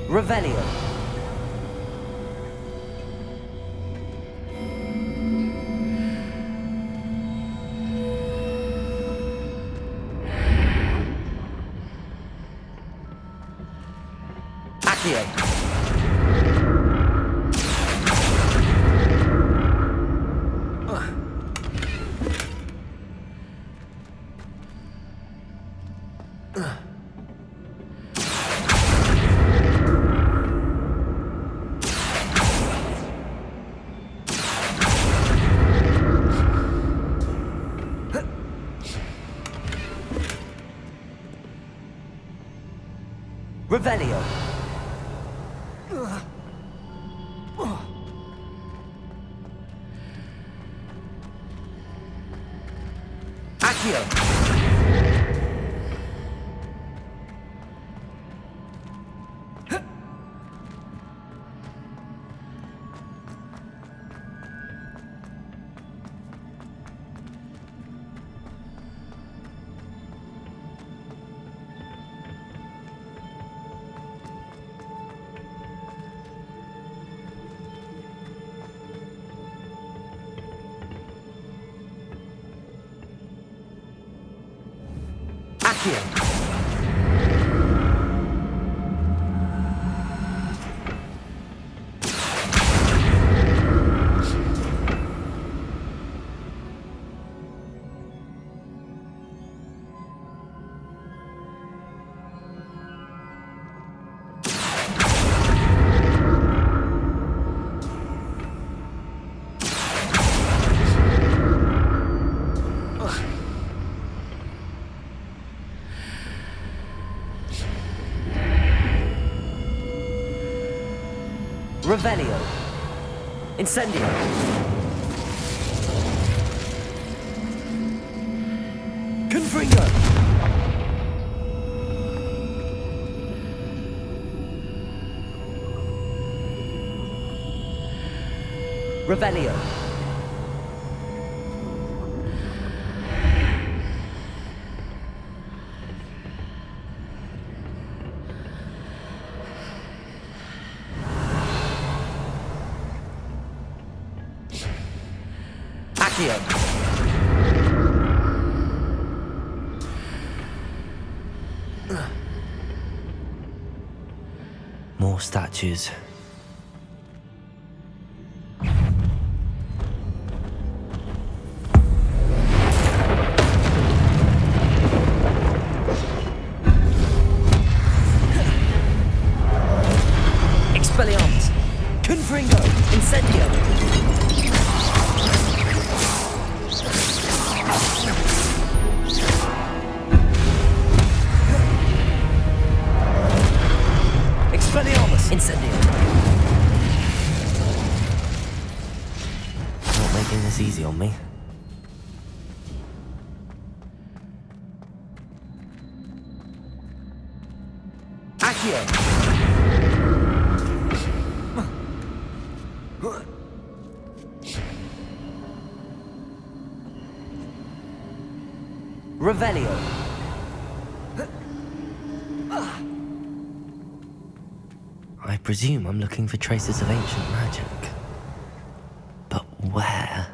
Revelio. Accio. Revelio. Accio. Accio. Revelio. Incendio. Confringo. Revelio. Accio. More statues. Expelliarmus. Confringo. Incendio. Expelliarmus. Incendio. Not making this easy on me. Accio. Revelio. I presume I'm looking for traces of ancient magic. But where?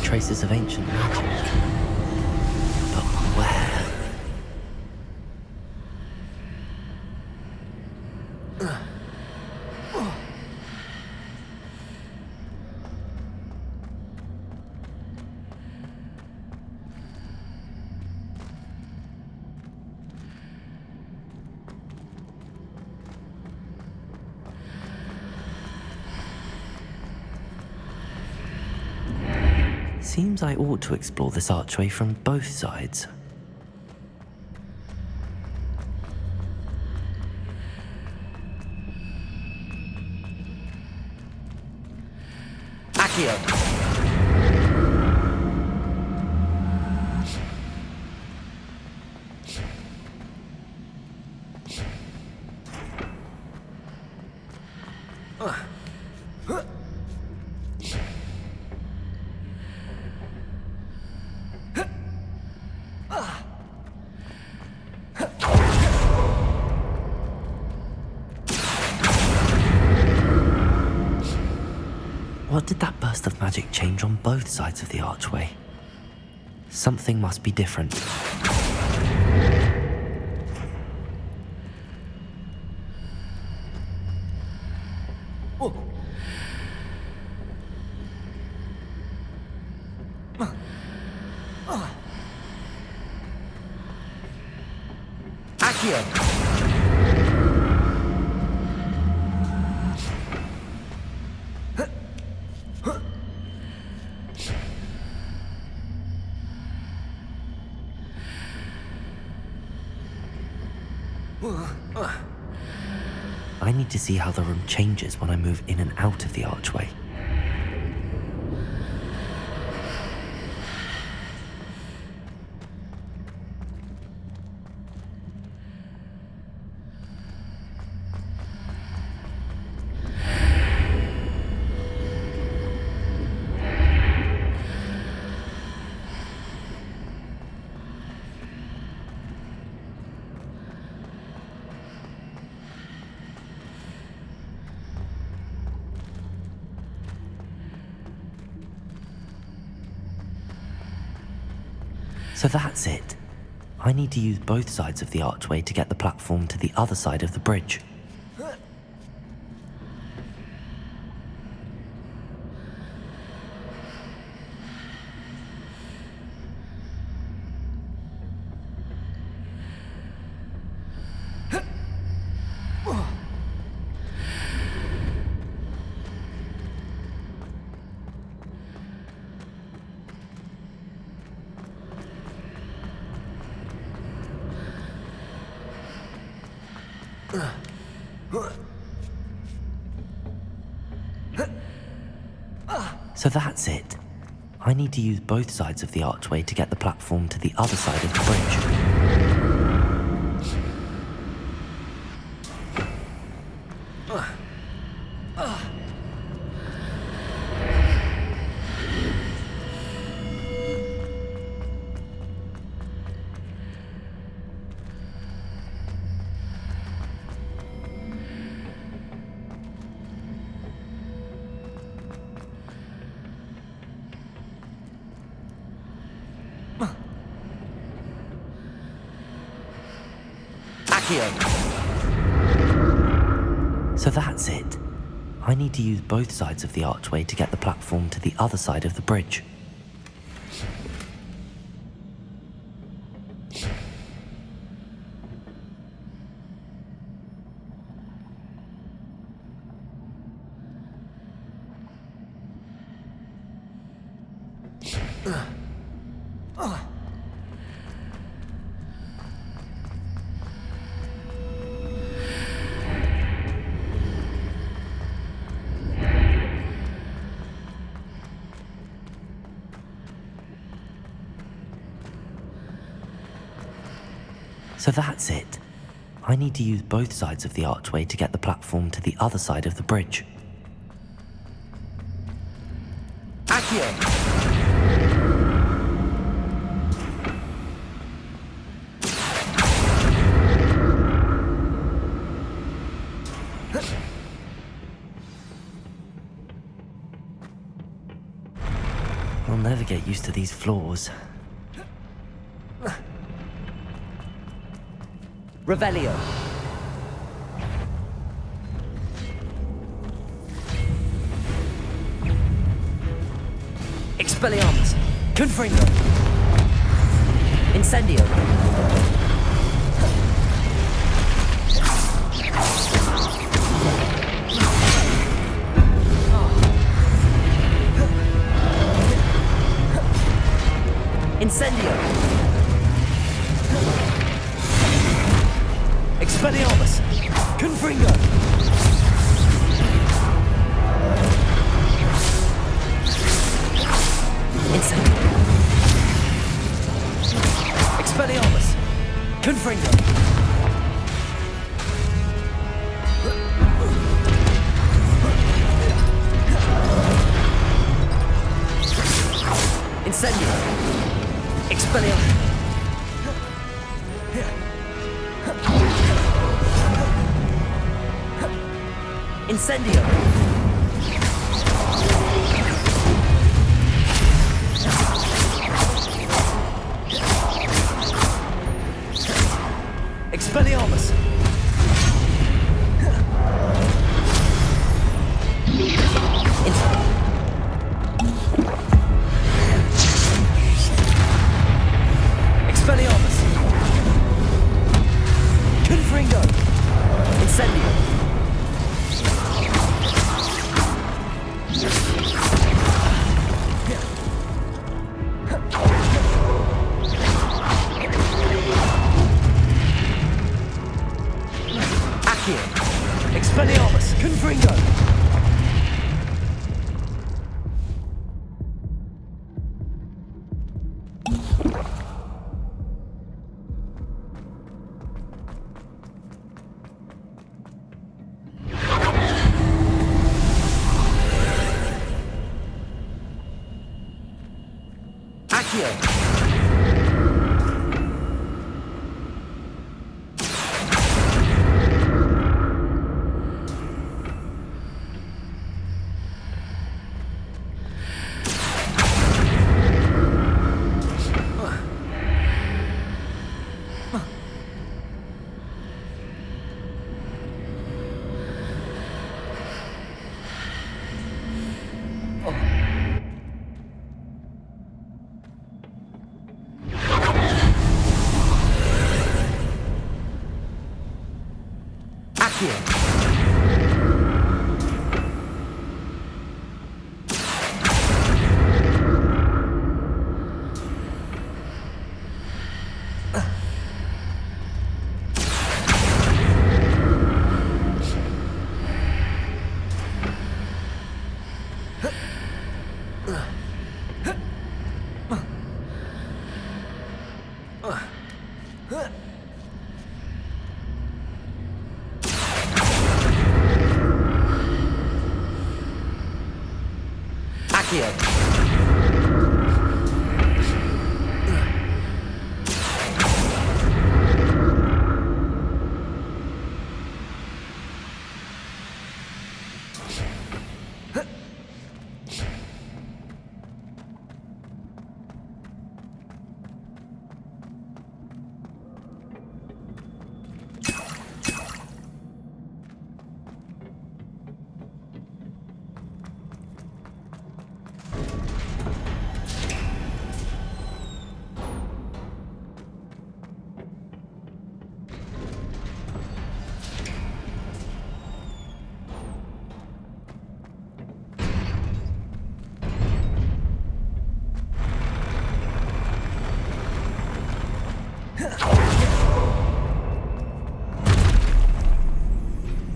Traces of ancient magic. But where? Seems I ought to explore this archway from both sides. Accio! What did that burst of magic change on both sides of the archway? Something must be different. Accio! I need to see how the room changes when I move in and out of the archway. So that's it. I need to use both sides of the archway to get the platform to the other side of the bridge. So that's it. I need to use both sides of the archway to get the platform to the other side of the bridge. So that's it. I need to use both sides of the archway to get the platform to the other side of the bridge. So that's it. I need to use both sides of the archway to get the platform to the other side of the bridge. I'll never get used to these floors. Revelio. Expelliarmus. Confringo. Incendio. Incendio. Expelliarmus. Confringo. Incendio. Expelliarmus. Confringo. Incendio. Expelliarmus. Incendio. Expelliarmus. Expelliarmus. Confringo. Incendio. Expelliarmus, Confringo! Accio!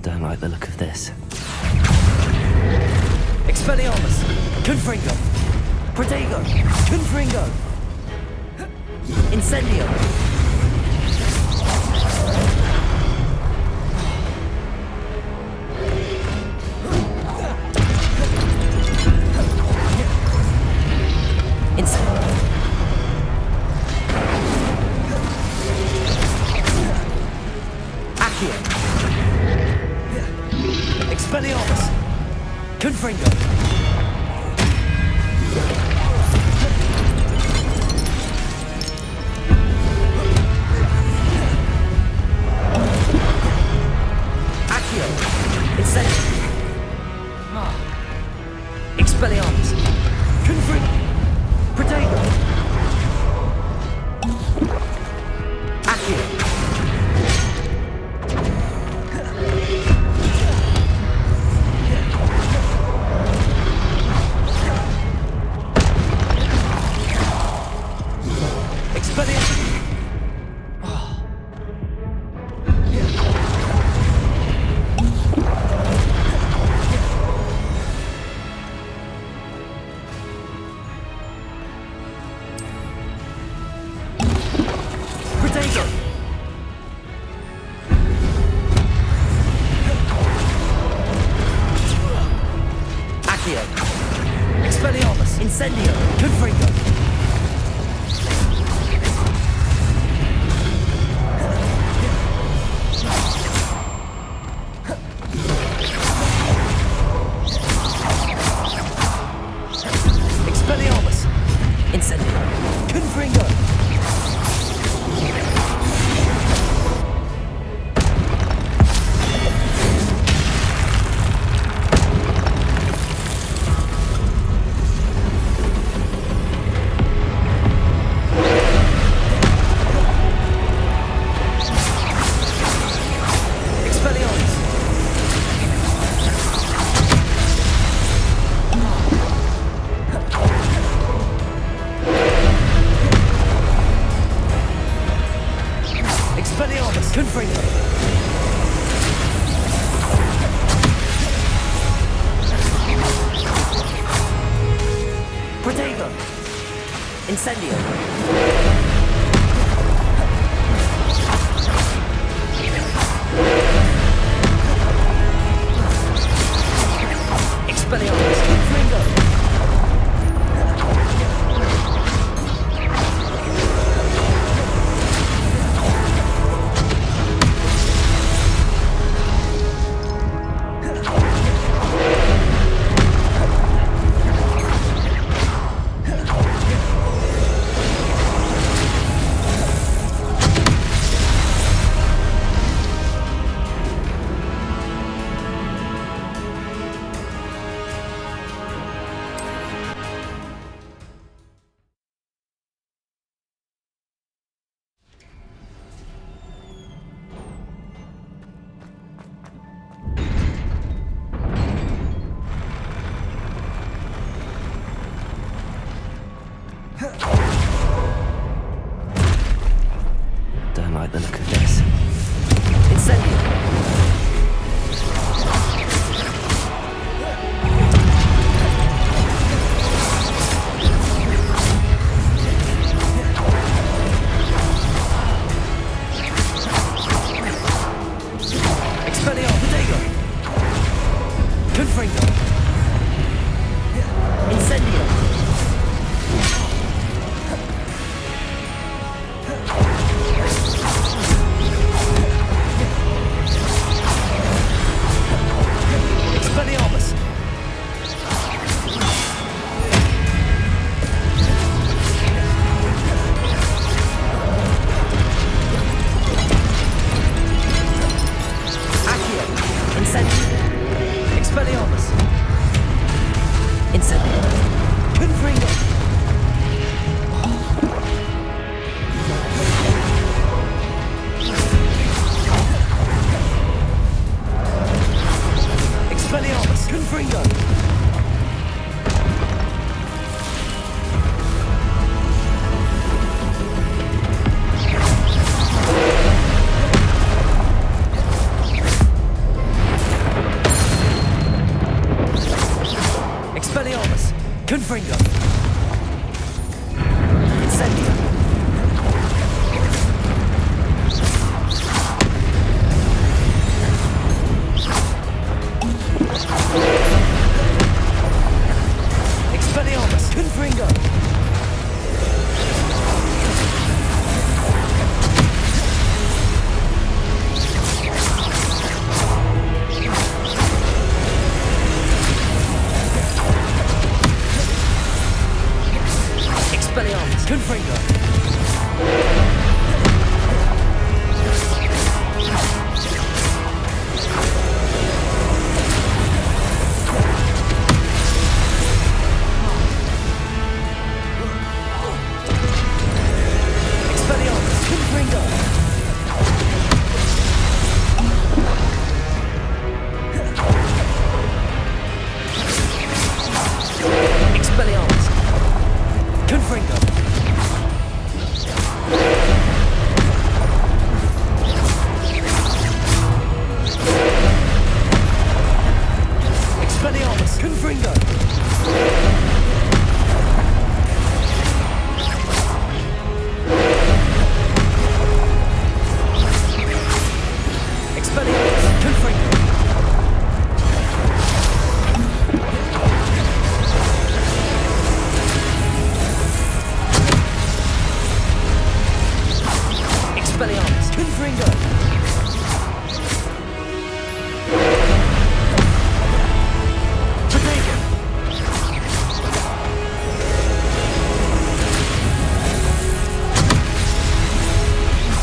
Don't like the look of this. Expelliarmus! Confringo! Protego! Confringo! Incendio! Expelliarmus! Confringo! Accio! Incendio! Expelliarmus! Confringo! Protego! Accio! Expelliarmus! Incendio! Confringo! Expelliarmus! Incendio! Confringo! Expelliarmus! Confringo! Protego! Incendio! Expelliarmus! Confringo! Incendio. Confringo. Expelliarmus. Confringo. Expelliarmus. Confringo. Incendio. Expelliarmus. Confringo. Expelliarmus. Confringo. Expelliarmus. Confringo. Expelliarmus. Confringo. Expelliarmus. Confringo. Expelliarmus. Confringo. Expelliarmus. Confringo. Potato.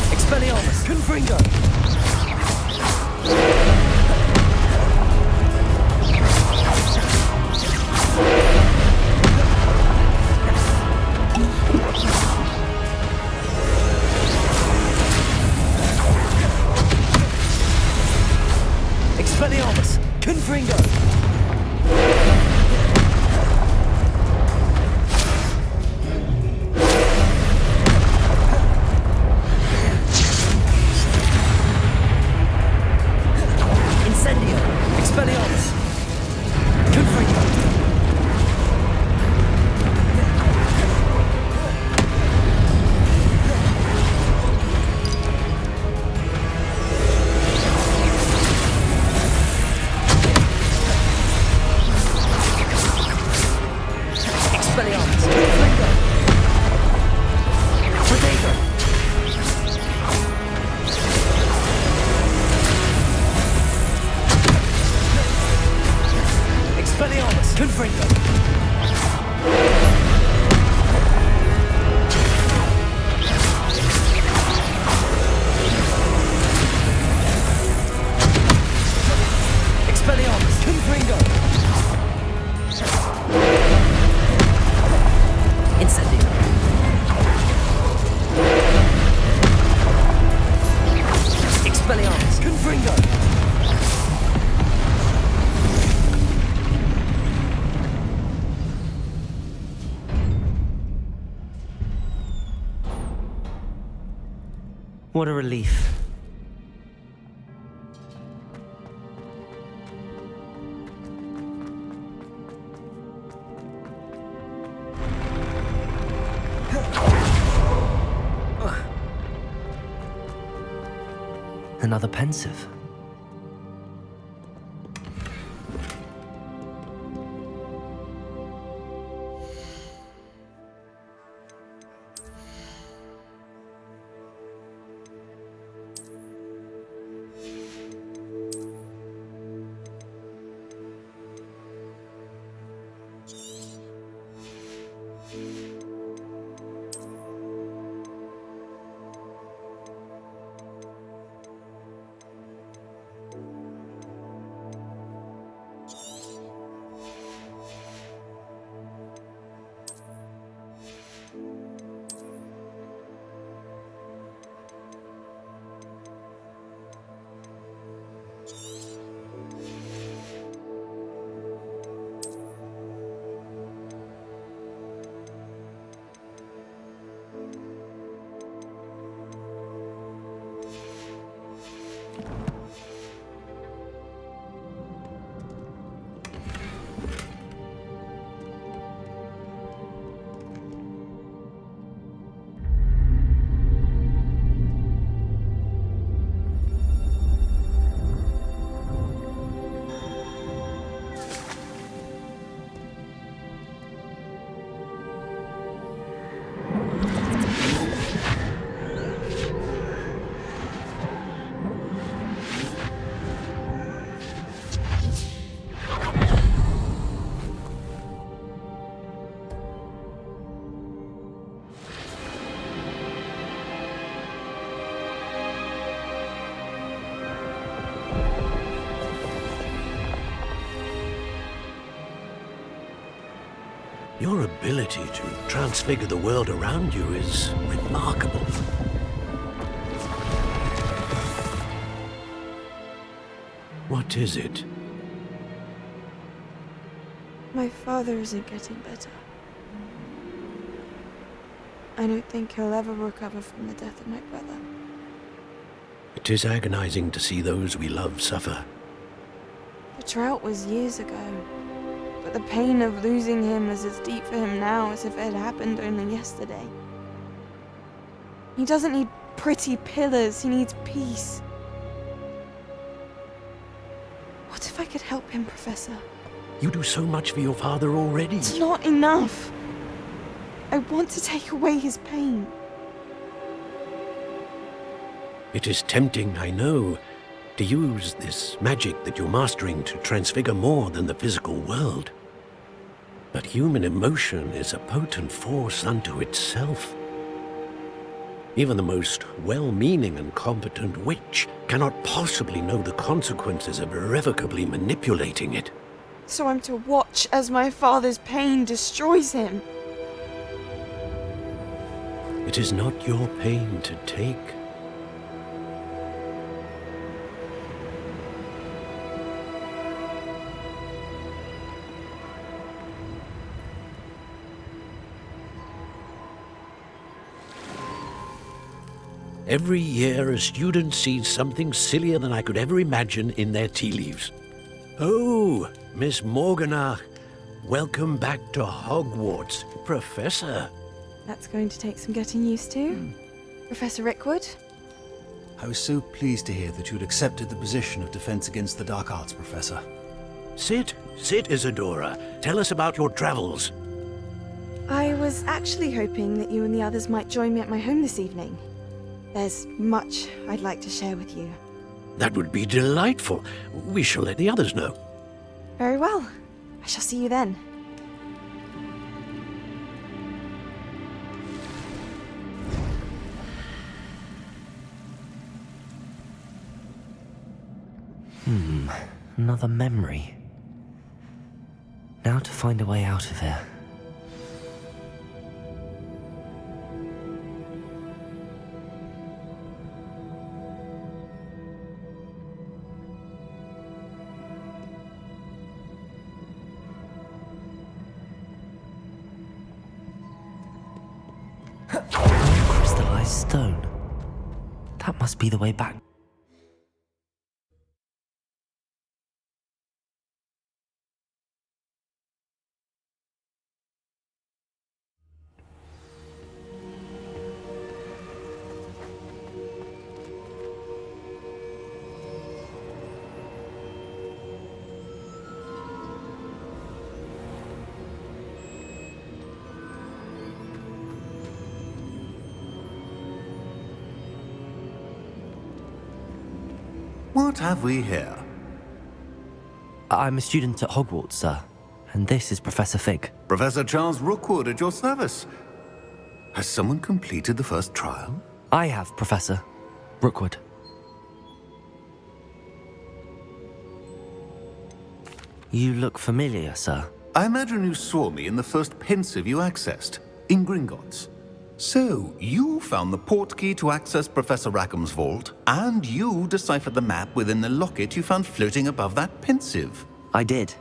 Expelliarmus. Confringo. Expelliarmus. Confringo. Incendio. Expelliarmus. Confringo. Expelliarmus. Confringo. Potato. Expelliarmus. Confringo. Expelliarmus. Confringo. Incendio. Expelliarmus. Confringo. What a relief. Another pensive. Your ability to transfigure the world around you is remarkable. What is it? My father isn't getting better. I don't think he'll ever recover from the death of my brother. It is agonizing to see those we love suffer. The drought was years ago, but the pain of losing him is as deep for him now as if it had happened only yesterday. He doesn't need pretty pillars, he needs peace. What if I could help him, Professor? You do so much for your father already. It's not enough. I want to take away his pain. It is tempting, I know, to use this magic that you're mastering to transfigure more than the physical world. But human emotion is a potent force unto itself. Even the most well-meaning and competent witch cannot possibly know the consequences of irrevocably manipulating it. So I'm to watch as my father's pain destroys him. It is not your pain to take. Every year, a student sees something sillier than I could ever imagine in their tea leaves. Oh, Miss Morganach, welcome back to Hogwarts, Professor. That's going to take some getting used to. Professor Rickwood? I was so pleased to hear that you'd accepted the position of Defense Against the Dark Arts, Professor. Sit, Isadora. Tell us about your travels. I was actually hoping that you and the others might join me at my home this evening. There's much I'd like to share with you. That would be delightful. We shall let the others know. Very well. I shall see you then. Another memory. Now to find a way out of here. Crystallized stone. That must be the way back. What have we here? I'm a student at Hogwarts, sir. And this is Professor Fig. Professor Charles Rookwood at your service. Has someone completed the first trial? I have, Professor Rookwood. You look familiar, sir. I imagine you saw me in the first pensive you accessed, in Gringotts. So, you found the portkey to access Professor Rackham's vault, and you deciphered the map within the locket you found floating above that pensive. I did.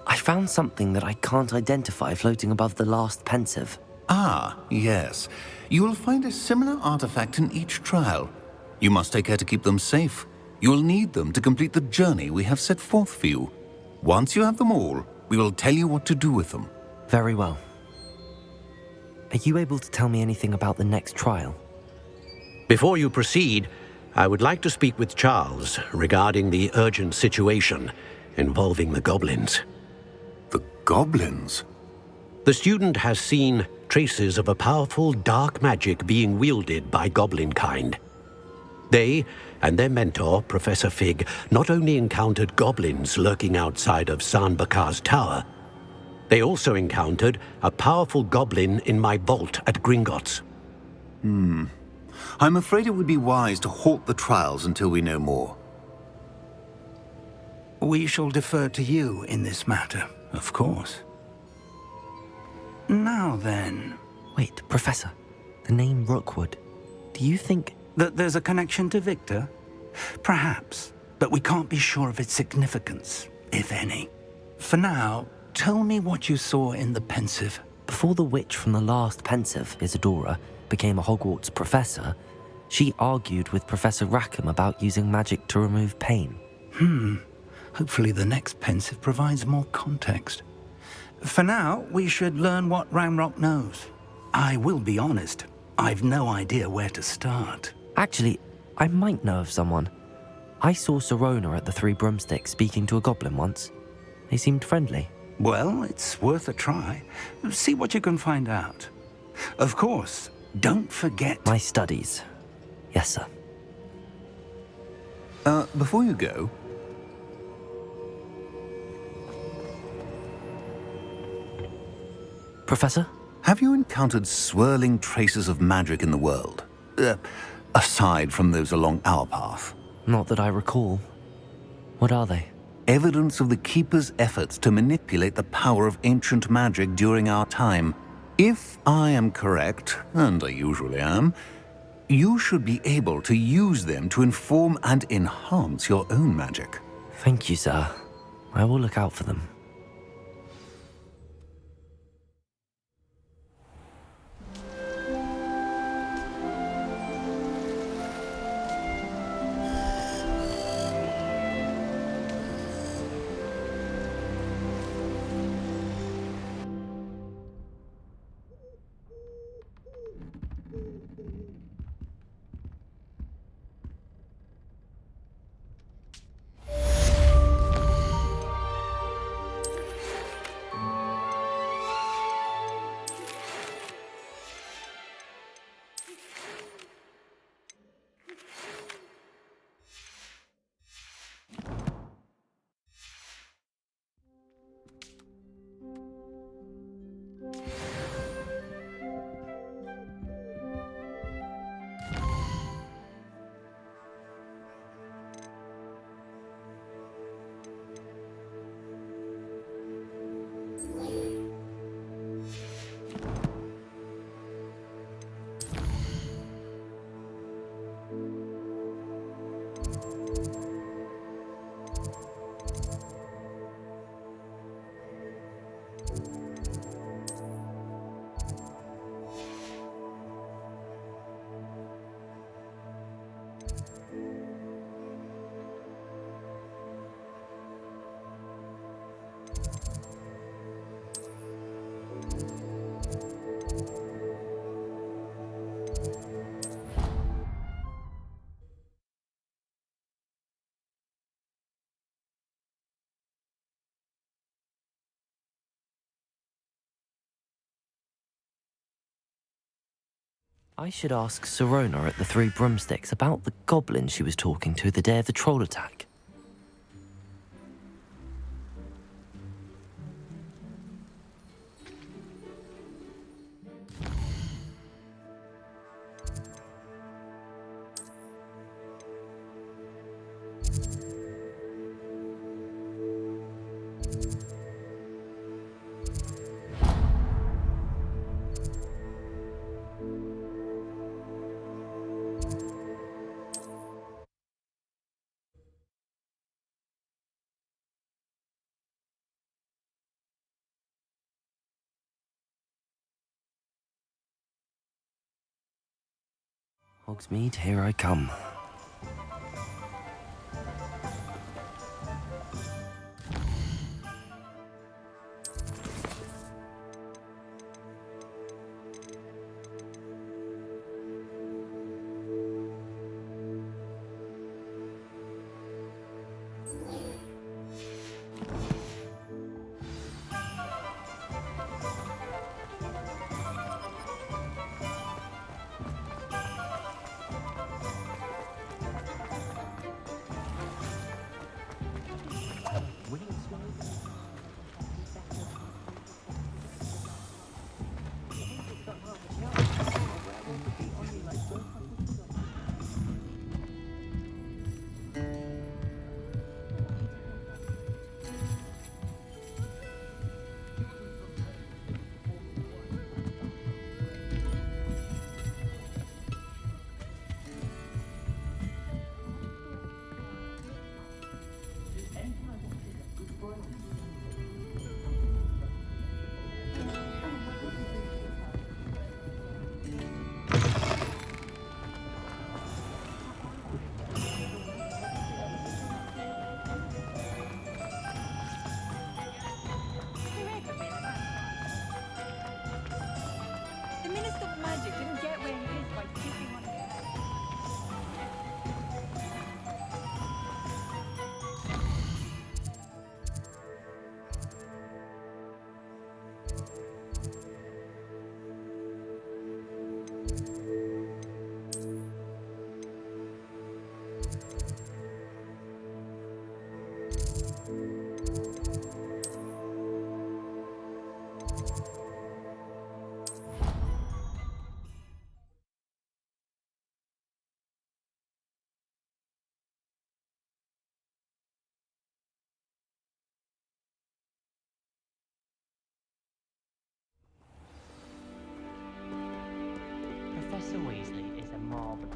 I found something that I can't identify floating above the last pensive. Ah, yes. You will find a similar artifact in each trial. You must take care to keep them safe. You will need them to complete the journey we have set forth for you. Once you have them all, we will tell you what to do with them. Very well. Are you able to tell me anything about the next trial? Before you proceed, I would like to speak with Charles regarding the urgent situation involving the goblins. The goblins? The student has seen traces of a powerful dark magic being wielded by goblin kind. They and their mentor, Professor Fig, not only encountered goblins lurking outside of San Bakar's tower, they also encountered a powerful goblin in my vault at Gringotts. I'm afraid it would be wise to halt the trials until we know more. We shall defer to you in this matter, of course. Now then... Wait, Professor. The name Rookwood. Do you think... that there's a connection to Victor? Perhaps, but we can't be sure of its significance, if any. For now, tell me what you saw in the pensive. Before the witch from the last pensive, Isadora, became a Hogwarts professor, she argued with Professor Rackham about using magic to remove pain. Hopefully the next pensive provides more context. For now, we should learn what Ramrock knows. I will be honest, I've no idea where to start. Actually, I might know of someone. I saw Sirona at the Three Broomsticks speaking to a goblin once. They seemed friendly. Well, it's worth a try. See what you can find out. Of course, don't forget... my studies. Yes, sir. Before you go... Professor? Have you encountered swirling traces of magic in the world? Aside from those along our path? Not that I recall. What are they? Evidence of the Keeper's efforts to manipulate the power of ancient magic during our time. If I am correct, and I usually am, you should be able to use them to inform and enhance your own magic. Thank you, sir. I will look out for them. I should ask Sirona at the Three Broomsticks about the goblin she was talking to the day of the troll attack. Hogsmeade, here I come. Professor Weasley is a marvel.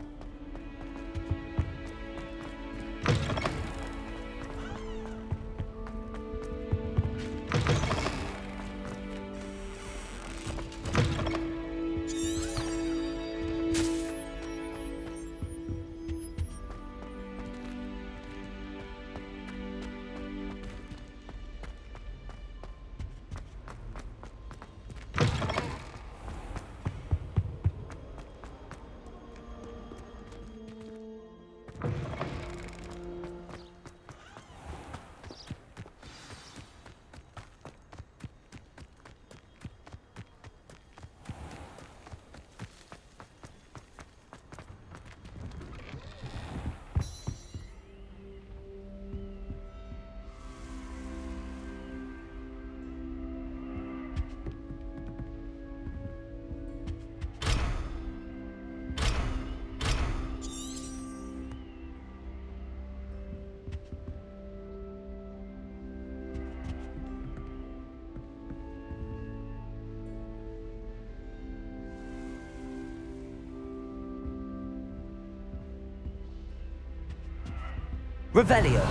Revelio.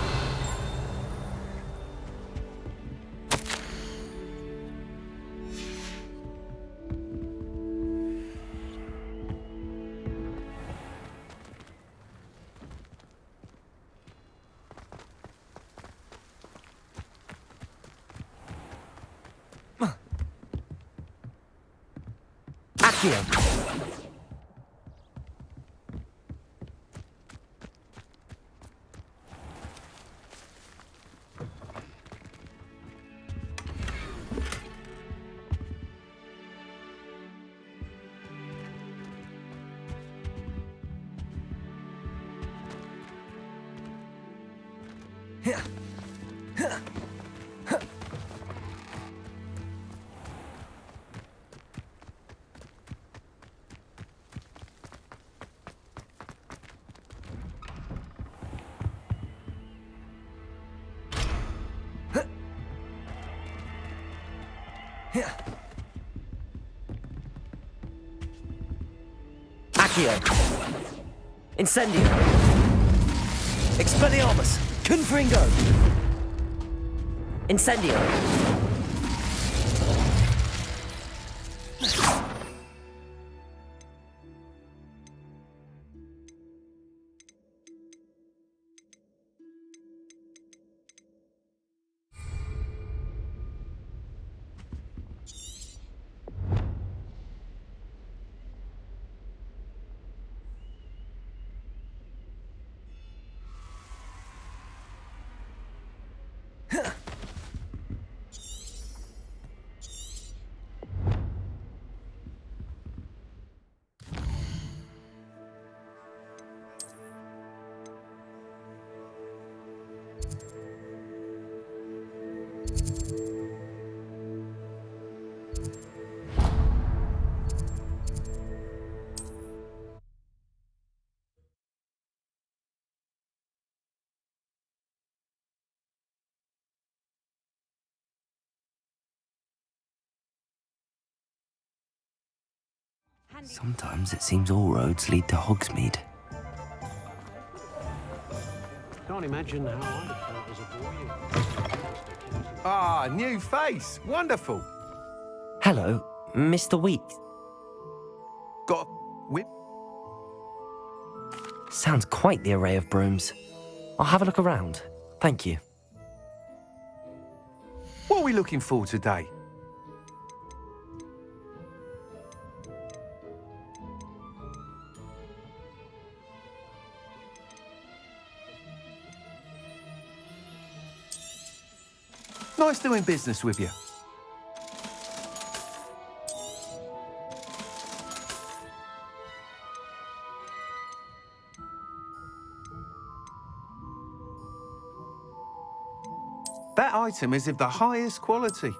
Accio. Accio. Incendio. Expelliarmus. Confringo. Incendio. Sometimes it seems all roads lead to Hogsmeade. Can't imagine how I felt as a boy. Ah, new face. Wonderful. Hello, Mr. Weeks. Got a whip? Sounds quite the array of brooms. I'll have a look around. Thank you. What are we looking for today? Nice doing business with you. That item is of the highest quality.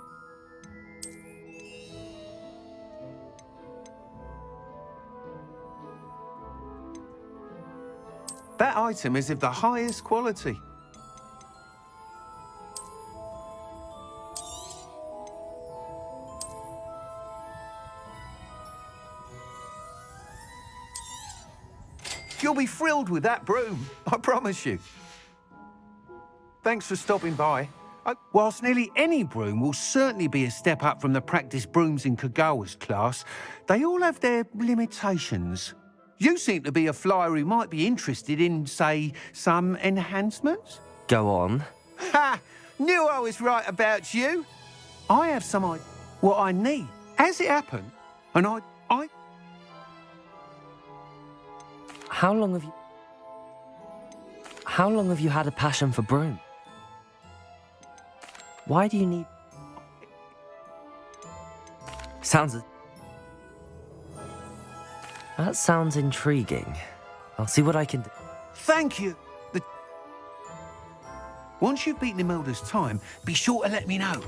That item is of the highest quality. You'll be thrilled with that broom, I promise you. Thanks for stopping by. Whilst nearly any broom will certainly be a step up from the practice brooms in Kagawa's class, they all have their limitations. You seem to be a flyer who might be interested in, say, some enhancements? Go on. Ha! Knew I was right about you. I have some idea what I need. Has it happened? And I... How long have you had a passion for broom? Why do you need... That sounds intriguing. I'll see what I can do. Thank you. Once you've beaten Imelda's time, be sure to let me know.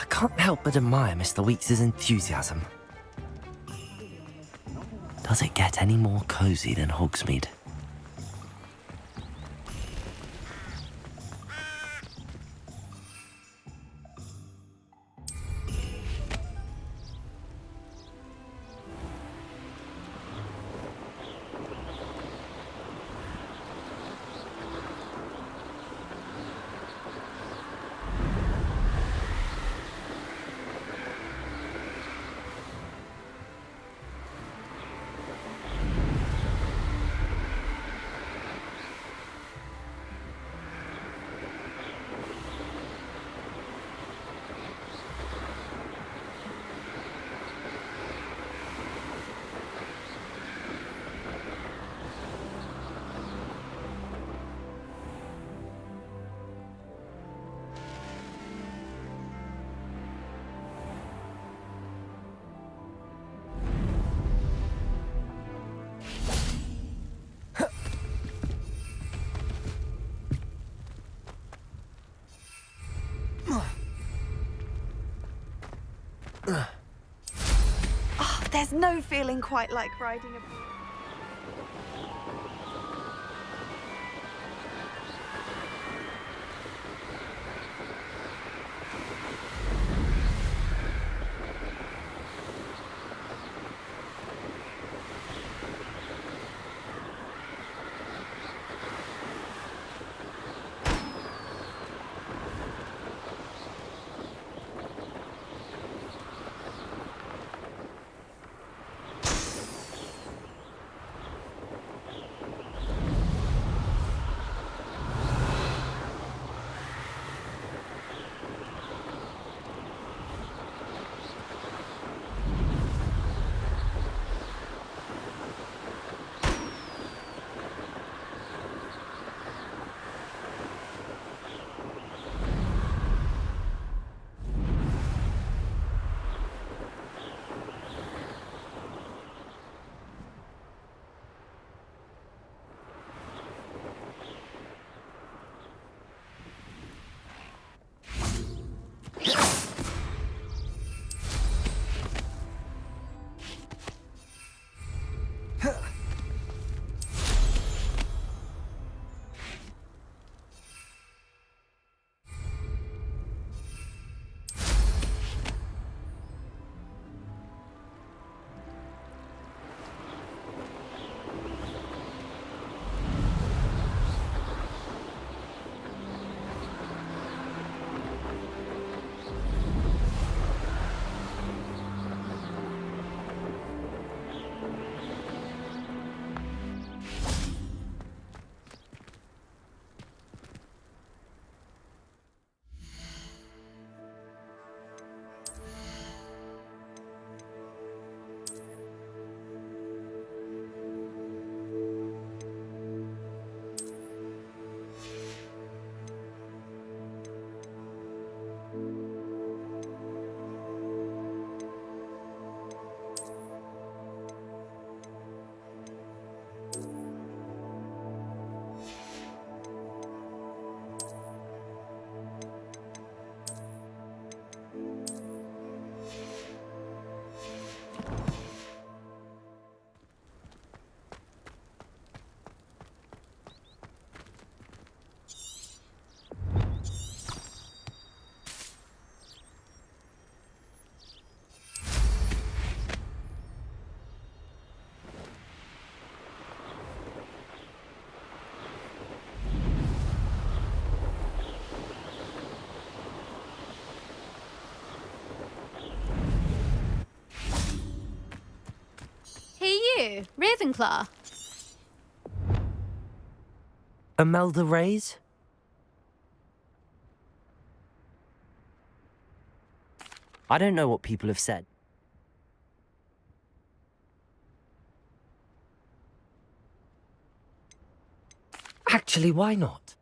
Can't help but admire Mr. Weeks' enthusiasm. Does it get any more cozy than Hogsmeade? Oh, there's no feeling quite like riding a... you? Ravenclaw? Imelda Reyes? I don't know what people have said. Actually, why not?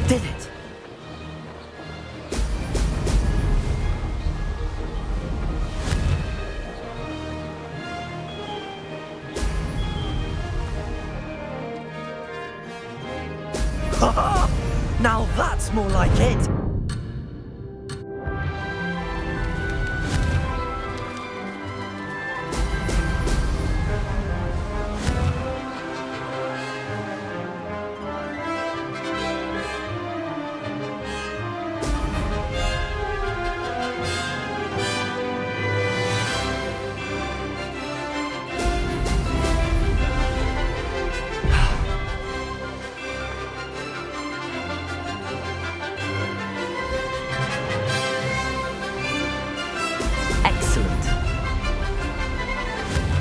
Did it? Now that's more like it!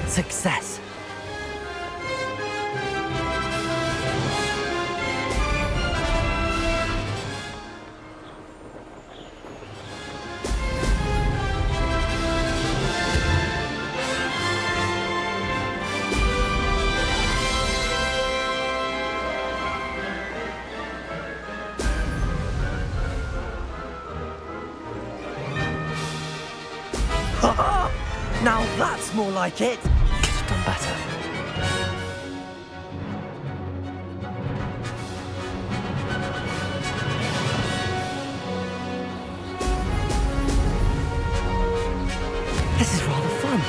Success. Now that's more like it. Could have done better. This is rather fun.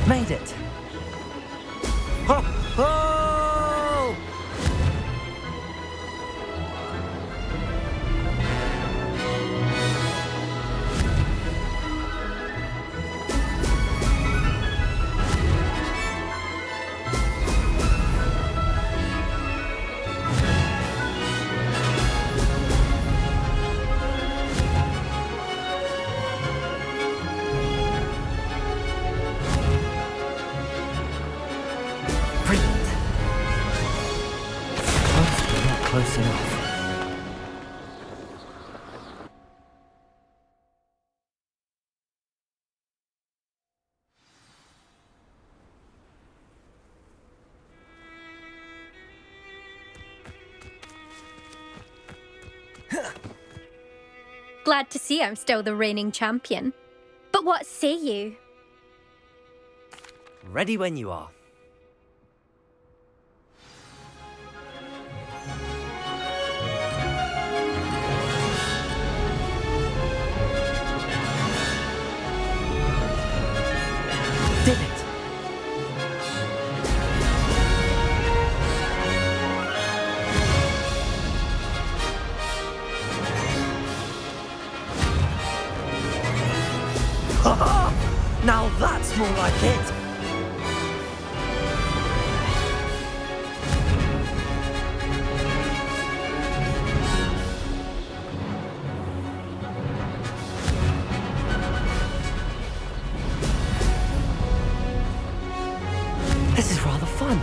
Made it. Ho, ho! Close enough. Glad to see I'm still the reigning champion. But what say you? Ready when you are. Did it? Now that's more like it. This is rather fun.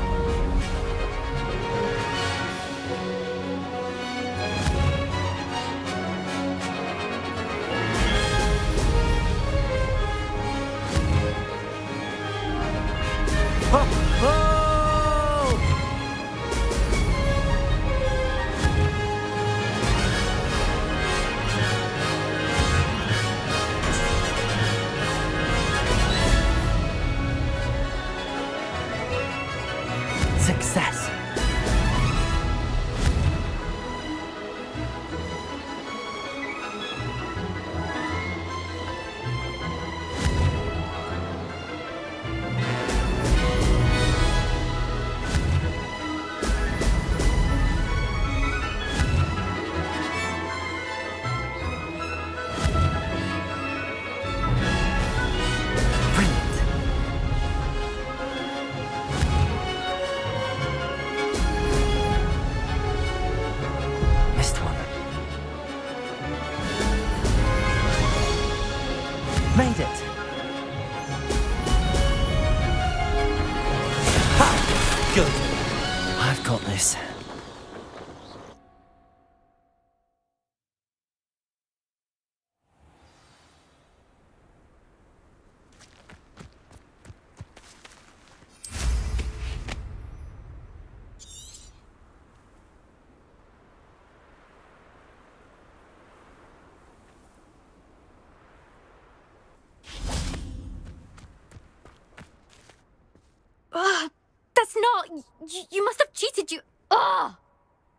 Oh, you must have cheated, you... Oh!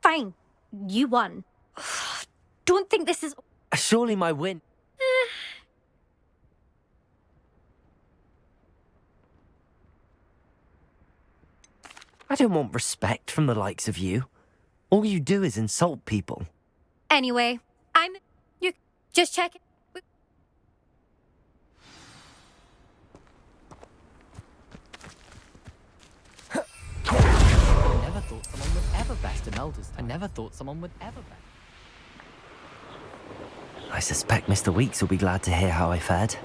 Fine. You won. Don't think this is... Surely my win... I don't want respect from the likes of you. All you do is insult people. Anyway, you're just checking... I never thought someone would ever best an elders. I never thought someone would ever best. I suspect Mr. Weeks will be glad to hear how I fared.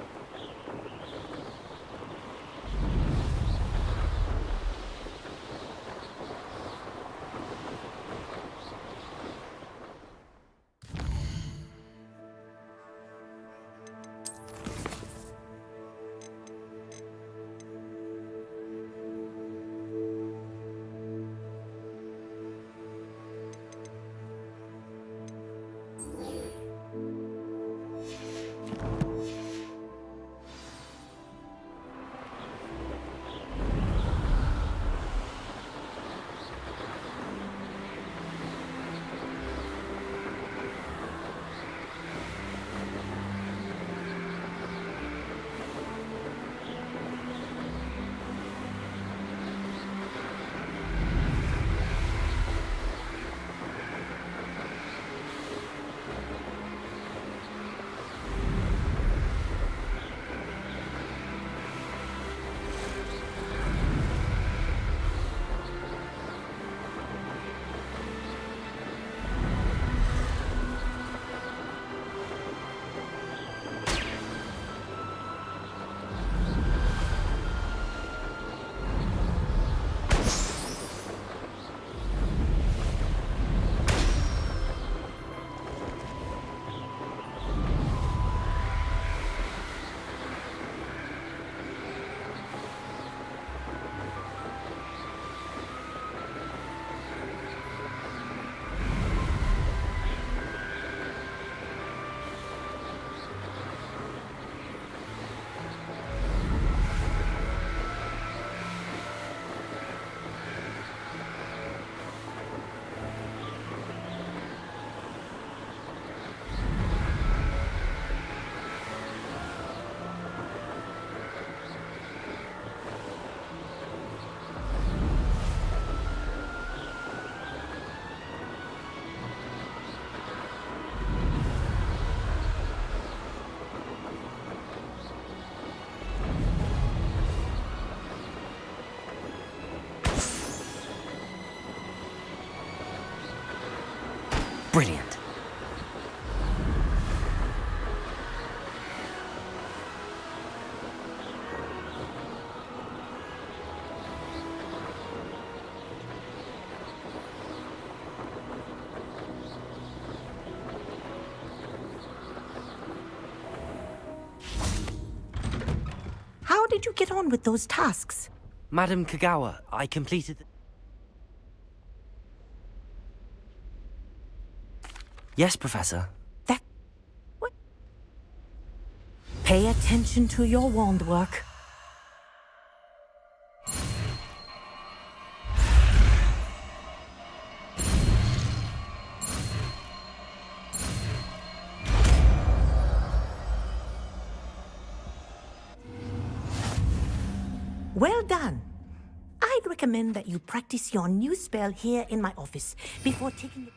Brilliant. How did you get on with those tasks? Madam Kagawa, I completed... Yes, Professor. What? Pay attention to your wand work. Well done. I'd recommend that you practice your new spell here in my office before taking it.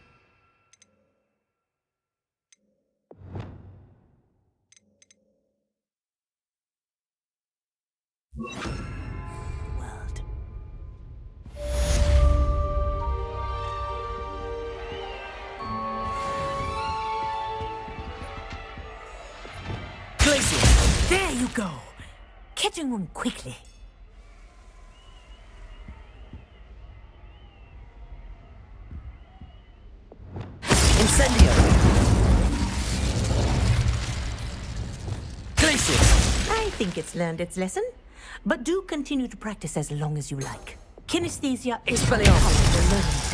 World. Glacier! There you go! Catching on quickly. Incendio! Glacier! I think it's learned its lesson, but do continue to practice as long as you like. Kinesthesia is a powerful learning